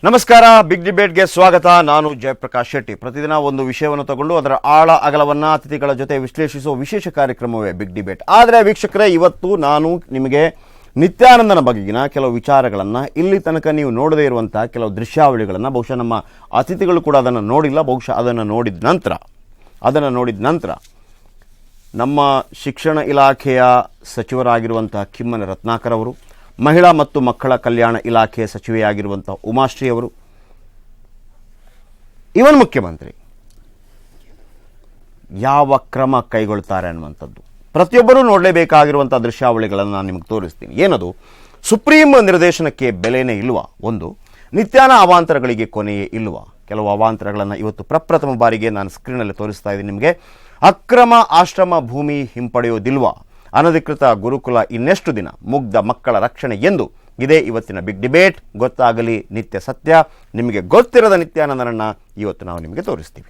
ನಮಸ್ಕಾರ, ಬಿಗ್ ಡಿಬೇಟ್ಗೆ ಸ್ವಾಗತ. ನಾನು ಜಯಪ್ರಕಾಶ್ ಶೆಟ್ಟಿ. ಪ್ರತಿದಿನ ಒಂದು ವಿಷಯವನ್ನು ತಗೊಂಡು ಅದರ ಆಳ ಅಗಲವನ್ನು ಅತಿಥಿಗಳ ಜೊತೆ ವಿಶ್ಲೇಷಿಸುವ ವಿಶೇಷ ಕಾರ್ಯಕ್ರಮವೇ ಬಿಗ್ ಡಿಬೇಟ್. ಆದರೆ ವೀಕ್ಷಕರೇ, ಇವತ್ತು ನಾನು ನಿಮಗೆ ನಿತ್ಯಾನಂದನ ಬಗೆಗಿನ ಕೆಲವು ವಿಚಾರಗಳನ್ನು, ಇಲ್ಲಿ ತನಕ ನೀವು ನೋಡದೇ ಇರುವಂಥ ಕೆಲವು ದೃಶ್ಯಾವಳಿಗಳನ್ನು, ಬಹುಶಃ ನಮ್ಮ ಅತಿಥಿಗಳು ಕೂಡ ಅದನ್ನು ನೋಡಿಲ್ಲ, ಬಹುಶಃ ಅದನ್ನು ನೋಡಿದ ನಂತರ ನಮ್ಮ ಶಿಕ್ಷಣ ಇಲಾಖೆಯ ಸಚಿವರಾಗಿರುವಂಥ ಕಿಮ್ಮನೆ ರತ್ನಾಕರ್ ಅವರು, ಮಹಿಳಾ ಮತ್ತು ಮಕ್ಕಳ ಕಲ್ಯಾಣ ಇಲಾಖೆಯ ಸಚಿವೆಯಾಗಿರುವಂಥ ಉಮಾಶ್ರೀ ಅವರು, ಇವನ್ ಮುಖ್ಯಮಂತ್ರಿ ಯಾವ ಕ್ರಮ ಕೈಗೊಳ್ತಾರೆ ಅನ್ನುವಂಥದ್ದು ಪ್ರತಿಯೊಬ್ಬರೂ ನೋಡಲೇಬೇಕಾಗಿರುವಂಥ ದೃಶ್ಯಾವಳಿಗಳನ್ನು ನಾನು ನಿಮಗೆ ತೋರಿಸ್ತೀನಿ. ಏನದು? ಸುಪ್ರೀಂ ನಿರ್ದೇಶನಕ್ಕೆ ಬೆಲೆನೇ ಇಲ್ವಾ? ಒಂದು, ನಿತ್ಯಾನ ಅವಾಂತರಗಳಿಗೆ ಕೊನೆಯೇ ಇಲ್ವಾ? ಕೆಲವು ಅವಾಂತರಗಳನ್ನು ಇವತ್ತು ಪ್ರಪ್ರಥಮ ಬಾರಿಗೆ ನಾನು ಸ್ಕ್ರೀನಲ್ಲಿ ತೋರಿಸ್ತಾ ಇದ್ದೀನಿ ನಿಮಗೆ. ಅಕ್ರಮ ಆಶ್ರಮ ಭೂಮಿ ಹಿಂಪಡೆಯೋದಿಲ್ವಾ? ಅನಧಿಕೃತ ಗುರುಕುಲ ಇನ್ನೆಷ್ಟು ದಿನ? ಮುಗ್ಧ ಮಕ್ಕಳ ರಕ್ಷಣೆ ಎಂದು ಇದೇ ಇವತ್ತಿನ ಬಿಗ್ ಡಿಬೇಟ್. ಗೊತ್ತಾಗಲಿ ನಿತ್ಯ ಸತ್ಯ. ನಿಮಗೆ ಗೊತ್ತಿರದ ನಿತ್ಯಾನಂದನನ್ನು ಇವತ್ತು ನಾವು ನಿಮಗೆ ತೋರಿಸ್ತೀವಿ.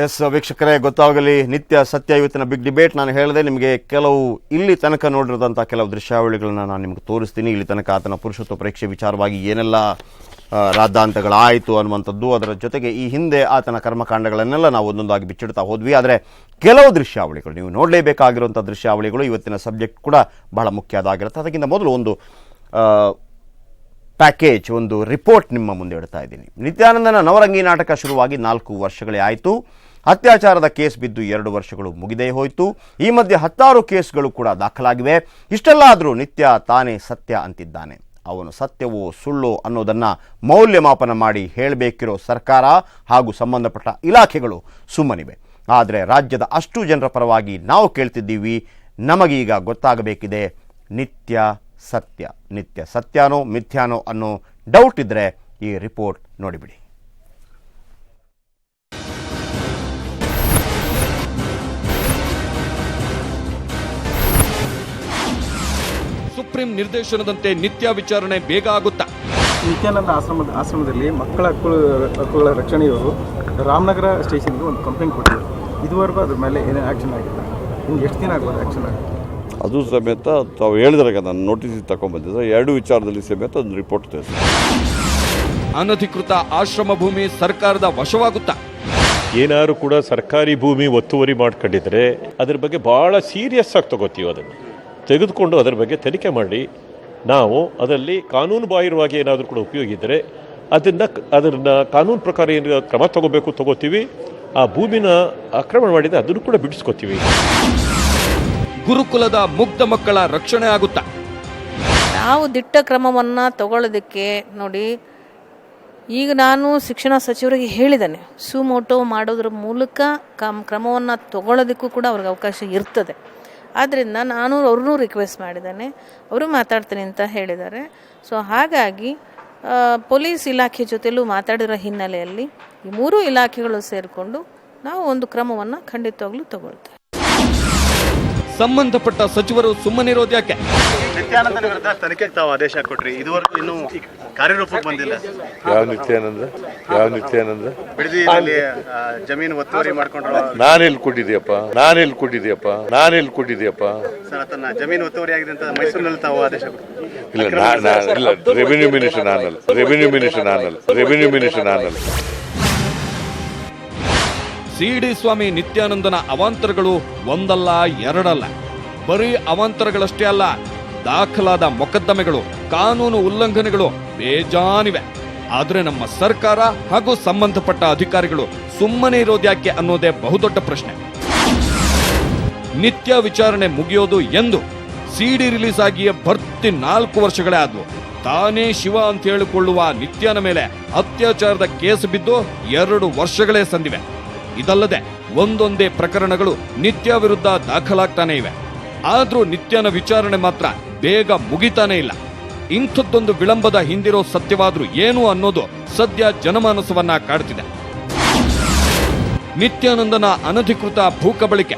ಎಸ್ ವೀಕ್ಷಕರೇ, ಗೊತ್ತಾಗಲಿ ನಿತ್ಯ ಸತ್ಯ ಇವತ್ತಿನ ಬಿಗ್ ಡಿಬೇಟ್. ನಾನು ಹೇಳಿದೆ ನಿಮಗೆ ಕೆಲವು ಇಲ್ಲಿ ತನಕ ನೋಡಿರೋದಂಥ ಕೆಲವು ದೃಶ್ಯಾವಳಿಗಳನ್ನ ನಾನು ನಿಮಗೆ ತೋರಿಸ್ತೀನಿ. ಇಲ್ಲಿ ತನಕ ಆತನ ಪುರುಷತ್ವ ಪರೀಕ್ಷೆ ವಿಚಾರವಾಗಿ ಏನೆಲ್ಲ ರಾದ್ದಾಂತಗಳಾಯಿತು ಅನ್ನುವಂಥದ್ದು, ಅದರ ಜೊತೆಗೆ ಈ ಹಿಂದೆ ಆತನ ಕರ್ಮಕಾಂಡಗಳನ್ನೆಲ್ಲ ನಾವು ಒಂದೊಂದಾಗಿ ಬಿಚ್ಚಿಡ್ತಾ ಹೋದ್ವಿ. ಆದರೆ ಕೆಲವು ದೃಶ್ಯಾವಳಿಗಳು, ನೀವು ನೋಡಲೇಬೇಕಾಗಿರುವಂಥ ದೃಶ್ಯಾವಳಿಗಳು, ಇವತ್ತಿನ ಸಬ್ಜೆಕ್ಟ್ ಕೂಡ ಬಹಳ ಮುಖ್ಯವಾಗಿರುತ್ತೆ. ಅದಕ್ಕಿಂತ ಮೊದಲು ಒಂದು ಪ್ಯಾಕೇಜ್, ಒಂದು ರಿಪೋರ್ಟ್ ನಿಮ್ಮ ಮುಂದೆ ಇಡ್ತಾ ಇದ್ದೀನಿ. ನಿತ್ಯಾನಂದನ ನವರಂಗಿ ನಾಟಕ ಶುರುವಾಗಿ 4 ವರ್ಷಗಳೇ ಆಯಿತು. ಅತ್ಯಾಚಾರದ ಕೇಸ್ ಬಿದ್ದು 2 ವರ್ಷಗಳು ಮುಗಿದೇ ಹೋಯಿತು. ಈ ಮಧ್ಯೆ 10 ಕೇಸ್ಗಳು ಕೂಡ ದಾಖಲಾಗಿವೆ. ಇಷ್ಟೆಲ್ಲ ಆದರೂ ನಿತ್ಯ ತಾನೇ ಸತ್ಯ ಅಂತಿದ್ದಾನೆ. ಅವನು ಸತ್ಯವೋ ಸುಳ್ಳೋ ಅನ್ನೋದನ್ನು ಮೌಲ್ಯಮಾಪನ ಮಾಡಿ ಹೇಳಬೇಕಿರೋ ಸರ್ಕಾರ ಹಾಗೂ ಸಂಬಂಧಪಟ್ಟ ಇಲಾಖೆಗಳು ಸುಮ್ಮನಿವೆ. ಆದರೆ ರಾಜ್ಯದ ಅಷ್ಟು ಜನರ ಪರವಾಗಿ ನಾವು ಕೇಳ್ತಿದ್ದೀವಿ, ನಮಗೀಗ ಗೊತ್ತಾಗಬೇಕಿದೆ ನಿತ್ಯ ಸತ್ಯ. ನಿತ್ಯ ಸತ್ಯನೋ ಮಿಥ್ಯಾನೋ ಅನ್ನೋ ಡೌಟ್ ಇದ್ದರೆ ಈ ರಿಪೋರ್ಟ್ ನೋಡಿಬಿಡಿ. ಸುಪ್ರೀಂ ನಿರ್ದೇಶನದಂತೆ ನಿತ್ಯ ವಿಚಾರಣೆ ಬೇಗ ಆಗುತ್ತಾ? ನಿತ್ಯಾನಂದ ಆಶ್ರಮದಲ್ಲಿ ಮಕ್ಕಳ ಹಕ್ಕುಗಳ ರಕ್ಷಣೆಯವರು ರಾಮನಗರ ಸ್ಟೇಷನ್ಗೆ ಒಂದು ಕಂಪ್ಲೇಂಟ್ ಕೊಟ್ಟಿದ್ರು. ಇದುವರೆಗೂ ಅದ್ರ ಮೇಲೆ ಏನೇ ಆ್ಯಕ್ಷನ್ ಆಗಿಲ್ಲ. ನಿಮ್ಗೆ ಎಷ್ಟು ದಿನ ಆಗ್ಬೋದು ಆ್ಯಕ್ಷನ್ ಆಗುತ್ತೆ? ಅದು ಸಮೇತ ತಾವು ಹೇಳಿದ್ರಾಗ ನಾನು ನೋಟಿಸ್ ತಗೊಂಡ್ಬಂದಿದ್ದೆ. 2 ವಿಚಾರದಲ್ಲಿ ಸಮೇತ ಒಂದು ರಿಪೋರ್ಟ್ ತಿಳಿಸಿ. ಅನಧಿಕೃತ ಆಶ್ರಮ ಭೂಮಿ ಸರ್ಕಾರದ ವಶವಾಗುತ್ತಾ? ಏನಾದ್ರು ಕೂಡ ಸರ್ಕಾರಿ ಭೂಮಿ ಒತ್ತುವರಿ ಮಾಡ್ಕೊಂಡಿದ್ರೆ ಅದ್ರ ಬಗ್ಗೆ ಭಾಳ ಸೀರಿಯಸ್ ಆಗಿ ತಗೋತೀವಿ. ಅದನ್ನು ತೆಗೆದುಕೊಂಡು ಅದರ ಬಗ್ಗೆ ತನಿಖೆ ಮಾಡಿ ನಾವು ಅದರಲ್ಲಿ ಕಾನೂನು ಬಾಹಿರವಾಗಿ ಏನಾದರೂ ಕೂಡ ಉಪಯೋಗ ಇದ್ದರೆ ಅದನ್ನು ಕಾನೂನು ಪ್ರಕಾರ ಏನು ಕ್ರಮ ತಗೋತೀವಿ. ಆ ಭೂಮಿನ ಆಕ್ರಮಣ ಮಾಡಿದರೆ ಅದನ್ನು ಕೂಡ ಬಿಡಿಸ್ಕೋತೀವಿ. ಗುರುಕುಲದ ಮುಗ್ಧ ಮಕ್ಕಳ ರಕ್ಷಣೆ ಆಗುತ್ತಾ? ನಾವು ದಿಟ್ಟ ಕ್ರಮವನ್ನು ತಗೊಳ್ಳೋದಕ್ಕೆ ನೋಡಿ, ಈಗ ನಾನು ಶಿಕ್ಷಣ ಸಚಿವರಿಗೆ ಹೇಳಿದ್ದೇನೆ, ಸುಮೋಟೋ ಮಾಡೋದ್ರ ಮೂಲಕ ಕ್ರಮವನ್ನು ತಗೊಳ್ಳೋದಕ್ಕೂ ಕೂಡ ಅವ್ರಿಗೆ ಅವಕಾಶ ಇರ್ತದೆ. ಆದ್ದರಿಂದ ನಾನು ಅವ್ರನ್ನೂ ರಿಕ್ವೆಸ್ಟ್ ಮಾಡಿದ್ದೇನೆ, ಅವರು ಮಾತಾಡ್ತೀನಿ ಅಂತ ಹೇಳಿದ್ದಾರೆ. ಸೊ ಹಾಗಾಗಿ ಪೊಲೀಸ್ ಇಲಾಖೆ ಜೊತೆಲೂ ಮಾತಾಡಿರೋ ಹಿನ್ನೆಲೆಯಲ್ಲಿ ಈ 3 ಇಲಾಖೆಗಳು ಸೇರಿಕೊಂಡು ನಾವು ಒಂದು ಕ್ರಮವನ್ನು ಖಂಡಿತವಾಗ್ಲೂ ತಗೊಳ್ತೇವೆ. ಸಂಬಂಧಪಟ್ಟ ಸಚಿವರು ಸುಮ್ಮನಿರೋದ್ಯಾಕೆ? ನಿತ್ಯಾನಂದನ ವಿರುದ್ಧ ತನಿಖೆಗೆ ತಾವು ಆದೇಶ ಕೊಟ್ರಿ, ಇದುವರೆಗೂ ಇನ್ನೂ ಕಾರ್ಯರೂಪಕ್ಕೆ ಬಂದಿಲ್ಲ. ಯಾವ ನಿತ್ಯಾನಂದ ಬಿಡದಿಯಲ್ಲಿ ಜಮೀನು ಒತ್ತುವರಿ ಮಾಡ್ಕೊಂಡ್ರು. ನಾನೆಲ್ಲಿ ಕೊಟ್ಟಿದ್ಯಪ್ಪ ಸರ್, ಆತನ ಜಮೀನು ಒತ್ತುವರಿ ಆಗಿದೆ ಅಂತ ಮೈಸೂರಿನಲ್ಲಿ ತಾವು ಆದೇಶ ಕೊಟ್ರಿ. ಇಲ್ಲ, ರೆವಿನ್ಯೂ ಮಿನಿಸ್ಟರ್ ನಾನಲ್ಲ. ಸಿಡಿ ಸ್ವಾಮಿ ನಿತ್ಯಾನಂದನ ಅವಾಂತರಗಳು ಒಂದಲ್ಲ ಎರಡಲ್ಲ. ಬರೀ ಅವಾಂತರಗಳಷ್ಟೇ ಅಲ್ಲ, ದಾಖಲಾದ ಮೊಕದ್ದಮೆಗಳು, ಕಾನೂನು ಉಲ್ಲಂಘನೆಗಳು ಬೇಜಾನಿವೆ. ಆದರೆ ನಮ್ಮ ಸರ್ಕಾರ ಹಾಗೂ ಸಂಬಂಧಪಟ್ಟ ಅಧಿಕಾರಿಗಳು ಸುಮ್ಮನೆ ಇರೋದ್ಯಾಕೆ ಅನ್ನೋದೇ ಬಹುದೊಡ್ಡ ಪ್ರಶ್ನೆ. ನಿತ್ಯ ವಿಚಾರಣೆ ಮುಗಿಯೋದು ಎಂದು? ಸಿಡಿ ರಿಲೀಸ್ ಆಗಿಯೇ ಭರ್ತಿ 4 ವರ್ಷಗಳೇ ಆದ್ವು. ತಾನೇ ಶಿವ ಅಂತ ಹೇಳಿಕೊಳ್ಳುವ ನಿತ್ಯನ ಮೇಲೆ ಅತ್ಯಾಚಾರದ ಕೇಸ್ ಬಿದ್ದು 2 ವರ್ಷಗಳೇ ಸಂದಿವೆ. ಇದಲ್ಲದೆ ಒಂದೊಂದೇ ಪ್ರಕರಣಗಳು ನಿತ್ಯ ವಿರುದ್ಧ ದಾಖಲಾಗ್ತಾನೆ ಇವೆ. ಆದ್ರೂ ನಿತ್ಯನ ವಿಚಾರಣೆ ಮಾತ್ರ ಬೇಗ ಮುಗಿತಾನೆ ಇಲ್ಲ. ಇಂಥದ್ದೊಂದು ವಿಳಂಬದ ಹಿಂದಿರೋ ಸತ್ಯವಾದ್ರೂ ಏನು ಅನ್ನೋದು ಸದ್ಯ ಜನಮಾನಸವನ್ನ ಕಾಡ್ತಿದೆ. ನಿತ್ಯಾನಂದನ ಅನಧಿಕೃತ ಭೂಕಬಳಿಕೆ.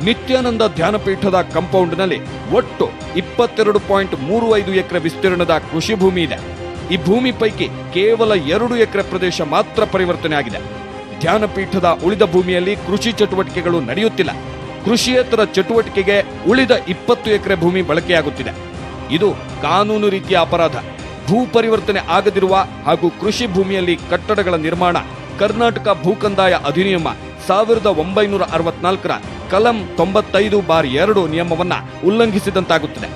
ನಿತ್ಯಾನಂದ ಧ್ಯಾನಪೀಠದ ಕಾಂಪೌಂಡ್ನಲ್ಲಿ ಒಟ್ಟು 22.35 ಎಕರೆ ವಿಸ್ತೀರ್ಣದ ಕೃಷಿ ಭೂಮಿ ಇದೆ. ಈ ಭೂಮಿ ಪೈಕಿ ಕೇವಲ 2 ಎಕರೆ ಪ್ರದೇಶ ಮಾತ್ರ ಪರಿವರ್ತನೆ ಆಗಿದೆ. ಧ್ಯಾನಪೀಠದ ಉಳಿದ ಭೂಮಿಯಲ್ಲಿ ಕೃಷಿ ಚಟುವಟಿಕೆಗಳು ನಡೆಯುತ್ತಿಲ್ಲ. ಕೃಷಿಯೇತರ ಚಟುವಟಿಕೆಗೆ ಉಳಿದ 20 ಎಕರೆ ಭೂಮಿ ಬಳಕೆಯಾಗುತ್ತಿದೆ. ಇದು ಕಾನೂನು ರೀತಿಯ ಅಪರಾಧ. ಭೂ ಪರಿವರ್ತನೆ ಆಗದಿರುವ ಹಾಗೂ ಕೃಷಿ ಭೂಮಿಯಲ್ಲಿ ಕಟ್ಟಡಗಳ ನಿರ್ಮಾಣ ಕರ್ನಾಟಕ ಭೂಕಂದಾಯ ಅಧಿನಿಯಮ 1964ರ ಕಲಂ 95/2 ನಿಯಮವನ್ನ ಉಲ್ಲಂಘಿಸಿದಂತಾಗುತ್ತದೆ.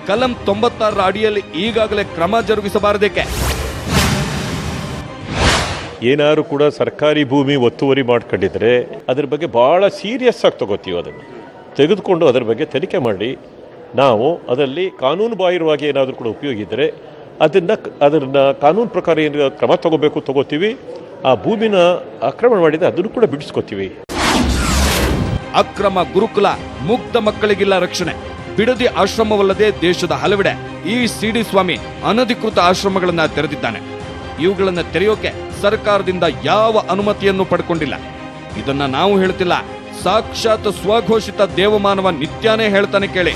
ಕಲಂ 96ರ ಅಡಿಯಲ್ಲಿ ಈಗಾಗಲೇ ಕ್ರಮ ಜರುಗಿಸಬಾರದೇಕೆ? ಏನಾದ್ರು ಕೂಡ ಸರ್ಕಾರಿ ಭೂಮಿ ಒತ್ತುವರಿ ಮಾಡ್ಕೊಂಡಿದ್ರೆ ಅದ್ರ ಬಗ್ಗೆ ಭಾಳ ಸೀರಿಯಸ್ ಆಗಿ ತಗೋತೀವಿ. ಅದನ್ನು ತೆಗೆದುಕೊಂಡು ಅದರ ಬಗ್ಗೆ ತನಿಖೆ ಮಾಡಿ ನಾವು ಅದರಲ್ಲಿ ಕಾನೂನು ಬಾಹಿರವಾಗಿ ಏನಾದರೂ ಕೂಡ ಉಪಯೋಗ ಇದ್ದರೆ ಅದನ್ನು ಕಾನೂನು ಪ್ರಕಾರ ಏನು ಕ್ರಮ ತಗೋತೀವಿ. ಆ ಭೂಮಿನ ಆಕ್ರಮಣ ಮಾಡಿದರೆ ಅದನ್ನು ಕೂಡ ಬಿಡಿಸ್ಕೋತೀವಿ. ಅಕ್ರಮ ಗುರುಕುಲ, ಮುಗ್ಧ ಮಕ್ಕಳಿಗಿಲ್ಲ ರಕ್ಷಣೆ. ಬಿಡದಿ ಆಶ್ರಮವಲ್ಲದೆ ದೇಶದ ಹಲವೆಡೆ ಈ ಸಿಡಿ ಸ್ವಾಮಿ ಅನಧಿಕೃತ ಆಶ್ರಮಗಳನ್ನ ತೆರೆದಿದ್ದಾನೆ. ಇವುಗಳನ್ನು ತೆರೆಯೋಕೆ ಸರ್ಕಾರದಿಂದ ಯಾವ ಅನುಮತಿಯನ್ನು ಪಡ್ಕೊಂಡಿಲ್ಲ. ಇದನ್ನ ನಾವು ಹೇಳ್ತಿಲ್ಲ, ಸಾಕ್ಷಾತ್ ಸ್ವಘೋಷಿತ ದೇವಮಾನವ ನಿತ್ಯಾನೇ ಹೇಳ್ತಾನೆ ಕೇಳಿ.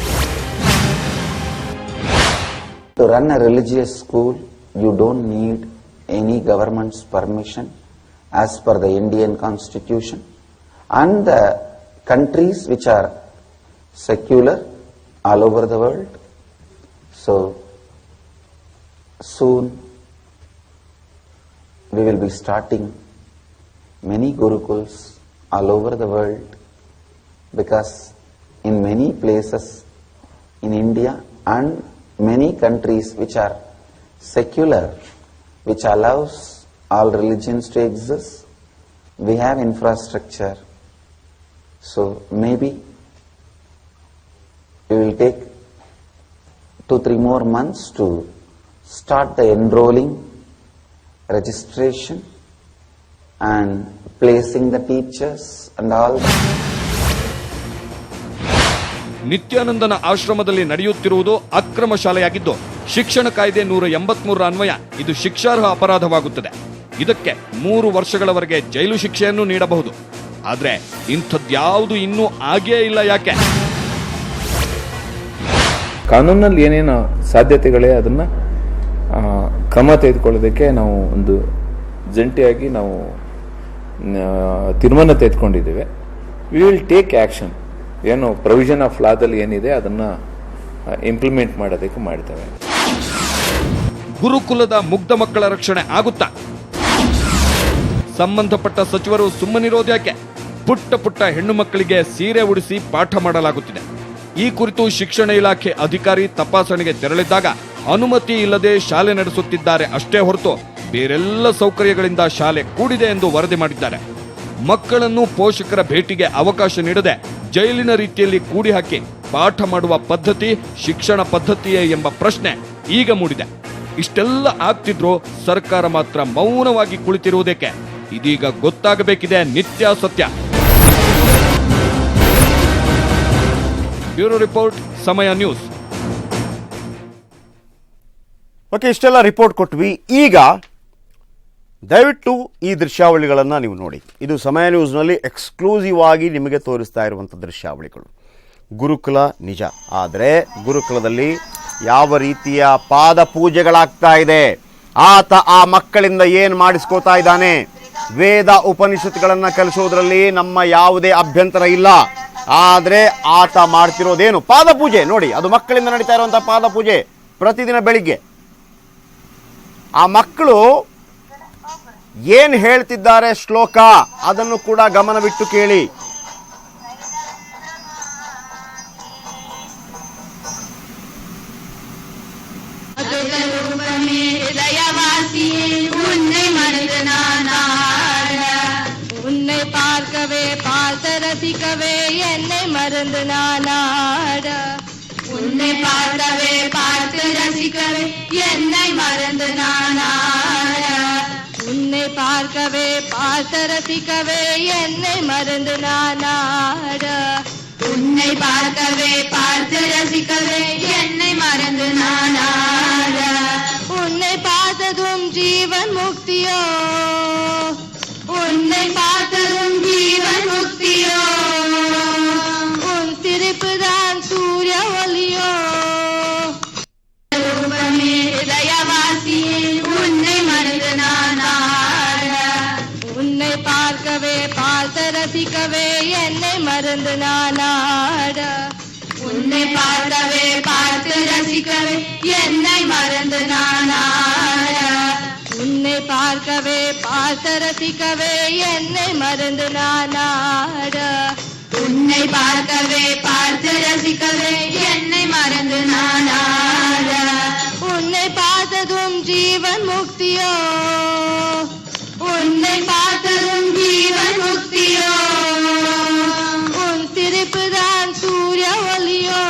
To run a religious school, you don't need any government's permission as per the Indian Constitution, and the countries which are secular all over the world. So soon we will be starting many gurukuls all over the world, because in many places in India and many countries which are secular, which allows all religions to exist, we have infrastructure. So maybe we will take 2-3 more months to start the enrolling, registration and placing the teachers and all that. ನಿತ್ಯಾನಂದನ ಆಶ್ರಮದಲ್ಲಿ ನಡೆಯುತ್ತಿರುವುದು ಅಕ್ರಮ ಶಾಲೆಯಾಗಿದ್ದು ಶಿಕ್ಷಣ ಕಾಯ್ದೆ 183ರ ಅನ್ವಯ ಇದು ಶಿಕ್ಷಾರ್ಹ ಅಪರಾಧವಾಗುತ್ತದೆ. ಇದಕ್ಕೆ 3 ವರ್ಷಗಳವರೆಗೆ ಜೈಲು ಶಿಕ್ಷೆಯನ್ನು ನೀಡಬಹುದು. ಆದ್ರೆ ಇಂಥದ್ಯಾವುದು ಇನ್ನೂ ಆಗೇ ಇಲ್ಲ. ಯಾಕೆ? ಕಾನೂನಲ್ಲಿ ಏನೇನು ಸಾಧ್ಯತೆಗಳೇ ಅದನ್ನ ಕ್ರಮ ತೆಗೆದುಕೊಳ್ಳೋದಕ್ಕೆ ನಾವು ಒಂದು ಜಂಟಿಯಾಗಿ ನಾವು ತೀರ್ಮಾನ ತೆಗೆದುಕೊಂಡಿದ್ದೇವೆ. We will take action. ಏನು ಪ್ರೊವಿಷನ್ ಆಫ್ ಲಾದಲ್ಲಿ ಏನಿದೆ ಅದನ್ನ ಇಂಪ್ಲಿಮೆಂಟ್ ಮಾಡೋದಕ್ಕೆ ಮಾಡ್ತೇವೆ. ಗುರುಕುಲದ ಮುಗ್ಧ ಮಕ್ಕಳ ರಕ್ಷಣೆ ಆಗುತ್ತಾ? ಸಂಬಂಧಪಟ್ಟ ಸಚಿವರು ಸುಮ್ಮನಿರೋದ್ಯಾಕೆ? ಪುಟ್ಟ ಹೆಣ್ಣು ಮಕ್ಕಳಿಗೆ ಸೀರೆ ಉಡಿಸಿ ಪಾಠ ಮಾಡಲಾಗುತ್ತಿದೆ. ಈ ಕುರಿತು ಶಿಕ್ಷಣ ಇಲಾಖೆ ಅಧಿಕಾರಿ ತಪಾಸಣೆಗೆ ತೆರಳಿದ್ದಾಗ ಅನುಮತಿ ಇಲ್ಲದೆ ಶಾಲೆ ನಡೆಸುತ್ತಿದ್ದಾರೆ ಅಷ್ಟೇ ಹೊರತು ಬೇರೆಲ್ಲ ಸೌಕರ್ಯಗಳಿಂದ ಶಾಲೆ ಕೂಡಿದೆ ಎಂದು ವರದಿ ಮಾಡಿದ್ದಾರೆ. ಮಕ್ಕಳನ್ನು ಪೋಷಕರ ಭೇಟಿಗೆ ಅವಕಾಶ ನೀಡದೆ ಜೈಲಿನ ರೀತಿಯಲ್ಲಿ ಕೂಡಿ ಹಾಕಿ ಪಾಠ ಮಾಡುವ ಪದ್ಧತಿ ಶಿಕ್ಷಣ ಪದ್ಧತಿಯೇ ಎಂಬ ಪ್ರಶ್ನೆ ಈಗ ಮೂಡಿದೆ. ಇಷ್ಟೆಲ್ಲ ಆಗ್ತಿದ್ರೂ ಸರ್ಕಾರ ಮಾತ್ರ ಮೌನವಾಗಿ ಕುಳಿತಿರುವುದಕ್ಕೆ? ಇದೀಗ ಗೊತ್ತಾಗಬೇಕಿದೆ ನಿತ್ಯಾಸತ್ಯ. ಬ್ಯೂರೋ ರಿಪೋರ್ಟ್, ಸಮಯ ನ್ಯೂಸ್. ಓಕೆ, ಇಷ್ಟೆಲ್ಲ ರಿಪೋರ್ಟ್ ಕೊಟ್ವಿ. ಈಗ ದಯವಿಟ್ಟು ಈ ದೃಶ್ಯಾವಳಿಗಳನ್ನು ನೀವು ನೋಡಿ. ಇದು ಸಮಯ ನ್ಯೂಸ್ನಲ್ಲಿ ಎಕ್ಸ್ಕ್ಲೂಸಿವ್ ಆಗಿ ನಿಮಗೆ ತೋರಿಸ್ತಾ ಇರುವಂಥ ದೃಶ್ಯಾವಳಿಗಳು. ಗುರುಕುಲ ನಿಜ, ಆದರೆ ಗುರುಕುಲದಲ್ಲಿ ಯಾವ ರೀತಿಯ ಪಾದ ಪೂಜೆಗಳಾಗ್ತಾ ಇದೆ, ಆತ ಆ ಮಕ್ಕಳಿಂದ ಏನು ಮಾಡಿಸ್ಕೋತಾ ಇದ್ದಾನೆ. ವೇದ ಉಪನಿಷತ್ತುಗಳನ್ನು ಕಲಿಸೋದ್ರಲ್ಲಿ ನಮ್ಮ ಯಾವುದೇ ಅಭ್ಯಂತರ ಇಲ್ಲ. ಆದರೆ ಆತ ಮಾಡ್ತಿರೋದೇನು? ಪಾದ ಪೂಜೆ. ನೋಡಿ, ಅದು ಮಕ್ಕಳಿಂದ ನಡೀತಾ ಇರುವಂಥ ಪಾದ ಪೂಜೆ ಪ್ರತಿದಿನ ಬೆಳಿಗ್ಗೆ. ಆ ಮಕ್ಕಳು ಏನು ಹೇಳ್ತಿದ್ದಾರೆ ಶ್ಲೋಕ, ಅದನ್ನು ಕೂಡ ಗಮನವಿಟ್ಟು ಕೇಳಿ. உன்னை பார்க்கவே பார்த்த ரசிக்கவே என்னை மறந்து நானாட. உன்னை பார்க்கவே பார்த்து ரசிக்கவே என்னை மறந்து நானாட. உன்னை பார்க்கவே பார்த்து ரசிக்கவே என்னை மறந்து நானாட. உன்னை பார்க்கவே பார்த்து ரசிக்கவே என்னை மறந்து நானாட. உன்னை பார்த்ததும் ஜீவன் முக்தியோ, உன்னை பார்த்ததும் ஜீவன் முக்தியோ, உன் சிரிப்புதான் சூரிய ஒளியோ. ரூபமே இதயவாசியே உன்னை மறந்து நானாட. உன்னை பார்க்க மறந்து நானாட உன்னை பார்க்கவே பார்த்து ரசிக்கவே என்னை மறந்து நானாட உன்னை பார்க்கவே பார்த்து ரசிக்கவே என்னை மறந்து நானாட உன்னை பார்க்கவே பார்த்து ரசிக்கவே என்னை மறந்து நானாட உன்னை பார்த்ததும் ஜீவன் முக்தியோ உன்னை பார்த்ததும் ஜீவன் முக்தியோ உன் சிரிப்புதான் சூரிய ஒளியோ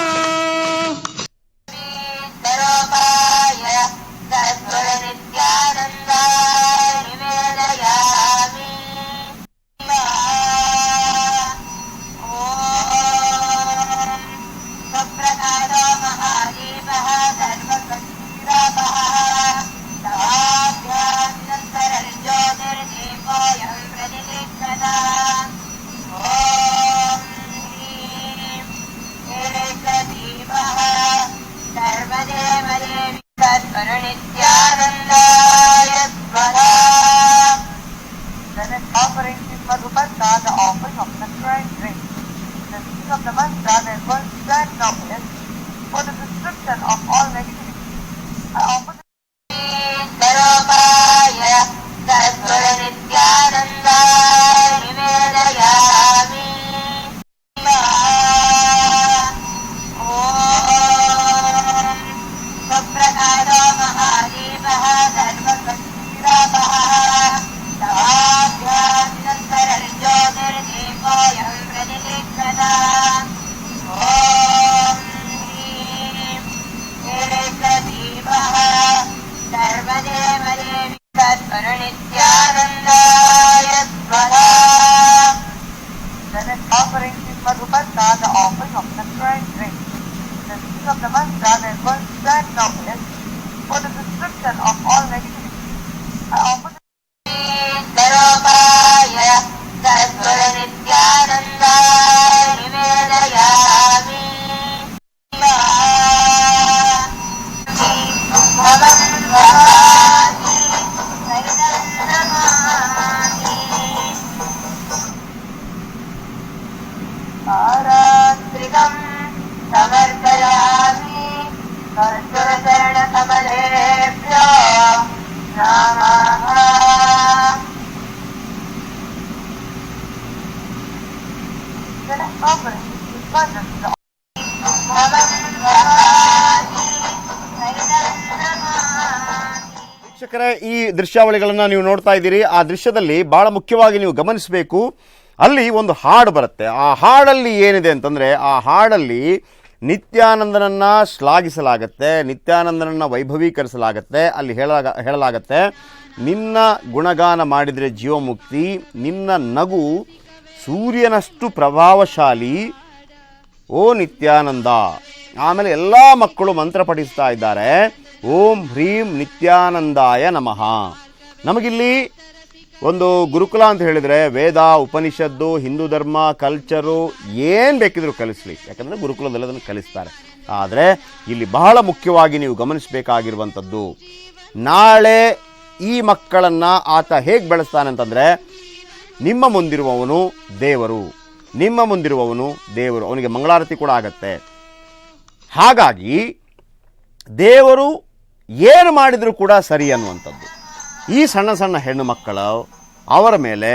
ವೀಕ್ಷಕರೇ, ಈ ದೃಶ್ಯಾವಳಿಗಳನ್ನು ನೀವು ನೋಡ್ತಾ ಇದ್ದೀರಿ. ಆ ದೃಶ್ಯದಲ್ಲಿ ಬಹಳ ಮುಖ್ಯವಾಗಿ ನೀವು ಗಮನಿಸಬೇಕು, ಅಲ್ಲಿ ಒಂದು ಹಾಡು ಬರುತ್ತೆ. ಆ ಹಾಡಲ್ಲಿ ಏನಿದೆ ಅಂತಂದರೆ, ಆ ಹಾಡಲ್ಲಿ ನಿತ್ಯಾನಂದನನ್ನು ಶ್ಲಾಘಿಸಲಾಗತ್ತೆ, ನಿತ್ಯಾನಂದನನ್ನು ವೈಭವೀಕರಿಸಲಾಗತ್ತೆ. ಅಲ್ಲಿ ಹೇಳಲಾಗತ್ತೆ, ನಿನ್ನ ಗುಣಗಾನ ಮಾಡಿದರೆ ಜೀವಮುಕ್ತಿ, ನಿನ್ನ ನಗು ಸೂರ್ಯನಷ್ಟು ಪ್ರಭಾವಶಾಲಿ, ಓ ನಿತ್ಯಾನಂದ. ಆಮೇಲೆ ಎಲ್ಲ ಮಕ್ಕಳು ಮಂತ್ರ ಪಠಿಸ್ತಾ ಇದ್ದಾರೆ, ಓಂ ಹ್ರೀಂ ನಿತ್ಯಾನಂದಾಯ ನಮಃ. ನಮಗಿಲ್ಲಿ ಒಂದು ಗುರುಕುಲ ಅಂತ ಹೇಳಿದರೆ ವೇದ, ಉಪನಿಷತ್ತು, ಹಿಂದೂ ಧರ್ಮ, ಕಲ್ಚರು ಏನು ಬೇಕಿದ್ರೂ ಕಲಿಸ್ಲಿ, ಯಾಕಂದರೆ ಗುರುಕುಲದಲ್ಲಿ ಅದನ್ನು ಕಲಿಸ್ತಾರೆ. ಆದರೆ ಇಲ್ಲಿ ಬಹಳ ಮುಖ್ಯವಾಗಿ ನೀವು ಗಮನಿಸಬೇಕಾಗಿರುವಂಥದ್ದು, ನಾಳೆ ಈ ಮಕ್ಕಳನ್ನು ಆತ ಹೇಗೆ ಬೆಳೆಸ್ತಾನೆ ಅಂತಂದರೆ, ನಿಮ್ಮ ಮುಂದಿರುವವನು ದೇವರು, ನಿಮ್ಮ ಮುಂದಿರುವವನು ದೇವರು. ಅವನಿಗೆ ಮಂಗಳಾರತಿ ಕೂಡ ಆಗತ್ತೆ. ಹಾಗಾಗಿ ದೇವರು ಏನು ಮಾಡಿದರೂ ಕೂಡ ಸರಿ ಅನ್ನುವಂಥದ್ದು. ಈ ಸಣ್ಣ ಸಣ್ಣ ಹೆಣ್ಣು ಮಕ್ಕಳು ಅವರ ಮೇಲೆ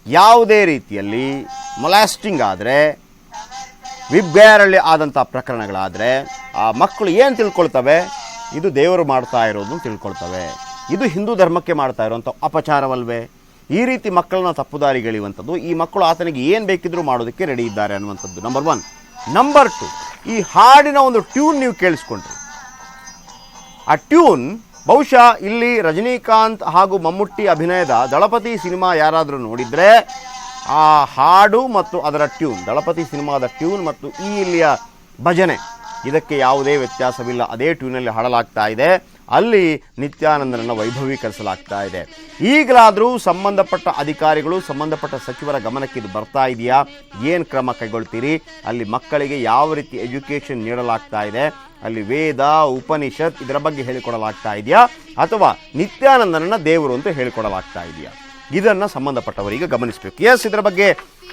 ಯಾವುದೇ ರೀತಿಯಲ್ಲಿ ಮೊಲಾಸ್ಟಿಂಗ್ ಆದರೆ, ವಿಬ್ಗೇರಲ್ಲಿ ಆದಂಥ ಪ್ರಕರಣಗಳಾದರೆ ಆ ಮಕ್ಕಳು ಏನು ತಿಳ್ಕೊಳ್ತವೆ, ಇದು ದೇವರು ಮಾಡ್ತಾ ಇರೋದನ್ನು ತಿಳ್ಕೊಳ್ತವೆ, ಇದು ಹಿಂದೂ ಧರ್ಮಕ್ಕೆ ಮಾಡ್ತಾ ಇರೋವಂಥ ಅಪಚಾರವಲ್ವೇ. ಈ ರೀತಿ ಮಕ್ಕಳನ್ನ ತಪ್ಪುದಾರಿಗೆಳೆಯುವಂಥದ್ದು. ಈ ಮಕ್ಕಳು ಆತನಿಗೆ ಏನು ಬೇಕಿದ್ರೂ ಮಾಡೋದಕ್ಕೆ ರೆಡಿ ಇದ್ದಾರೆ ಅನ್ನುವಂಥದ್ದು ನಂಬರ್ 1. ನಂಬರ್ 2, ಈ ಹಾಡಿನ ಒಂದು ಟ್ಯೂನ್ ನೀವು ಕೇಳಿಸ್ಕೊಂಡ್ರಿ. ಆ ಟ್ಯೂನ್ ಬಹುಶಃ ಇಲ್ಲಿ ರಜನಿಕಾಂತ್ ಹಾಗೂ ಮಮ್ಮುಟ್ಟಿ ಅಭಿನಯದ ದಳಪತಿ ಸಿನಿಮಾ ಯಾರಾದರೂ ನೋಡಿದರೆ, ಆ ಹಾಡು ಮತ್ತು ಅದರ ಟ್ಯೂನ್, ದಳಪತಿ ಸಿನಿಮಾದ ಟ್ಯೂನ್ ಮತ್ತು ಈ ಇಲ್ಲಿಯ ಭಜನೆ, ಇದಕ್ಕೆ ಯಾವುದೇ ವ್ಯತ್ಯಾಸವಿಲ್ಲ. ಅದೇ ಟ್ಯೂನಲ್ಲಿ ಹಾಡಲಾಗ್ತಾ ಇದೆ. ಅಲ್ಲಿ ನಿತ್ಯಾನಂದನನ್ನು ವೈಭವೀಕರಿಸಲಾಗ್ತಾ ಇದೆ. ಈಗಲಾದರೂ ಸಂಬಂಧಪಟ್ಟ ಅಧಿಕಾರಿಗಳು, ಸಂಬಂಧಪಟ್ಟ ಸಚಿವರ ಗಮನಕ್ಕೆ ಇದು ಬರ್ತಾ ಇದೆಯಾ? ಏನು ಕ್ರಮ ಕೈಗೊಳ್ತೀರಿ? ಅಲ್ಲಿ ಮಕ್ಕಳಿಗೆ ಯಾವ ರೀತಿ ಎಜುಕೇಷನ್ ನೀಡಲಾಗ್ತಾ ಇದೆ? ಅಲ್ಲಿ ವೇದ, ಉಪನಿಷತ್ ಇದರ ಬಗ್ಗೆ ಹೇಳಿಕೊಡಲಾಗ್ತಾ ಇದೆಯಾ, ಅಥವಾ ನಿತ್ಯಾನಂದನನ್ನು ದೇವರು ಅಂತ ಹೇಳಿಕೊಡಲಾಗ್ತಾ ಇದೆಯಾ? ಇದನ್ನು ಸಂಬಂಧಪಟ್ಟವರಿಗೆ ಗಮನಿಸಬೇಕು. ಎಸ್, ಇದರ ಬಗ್ಗೆ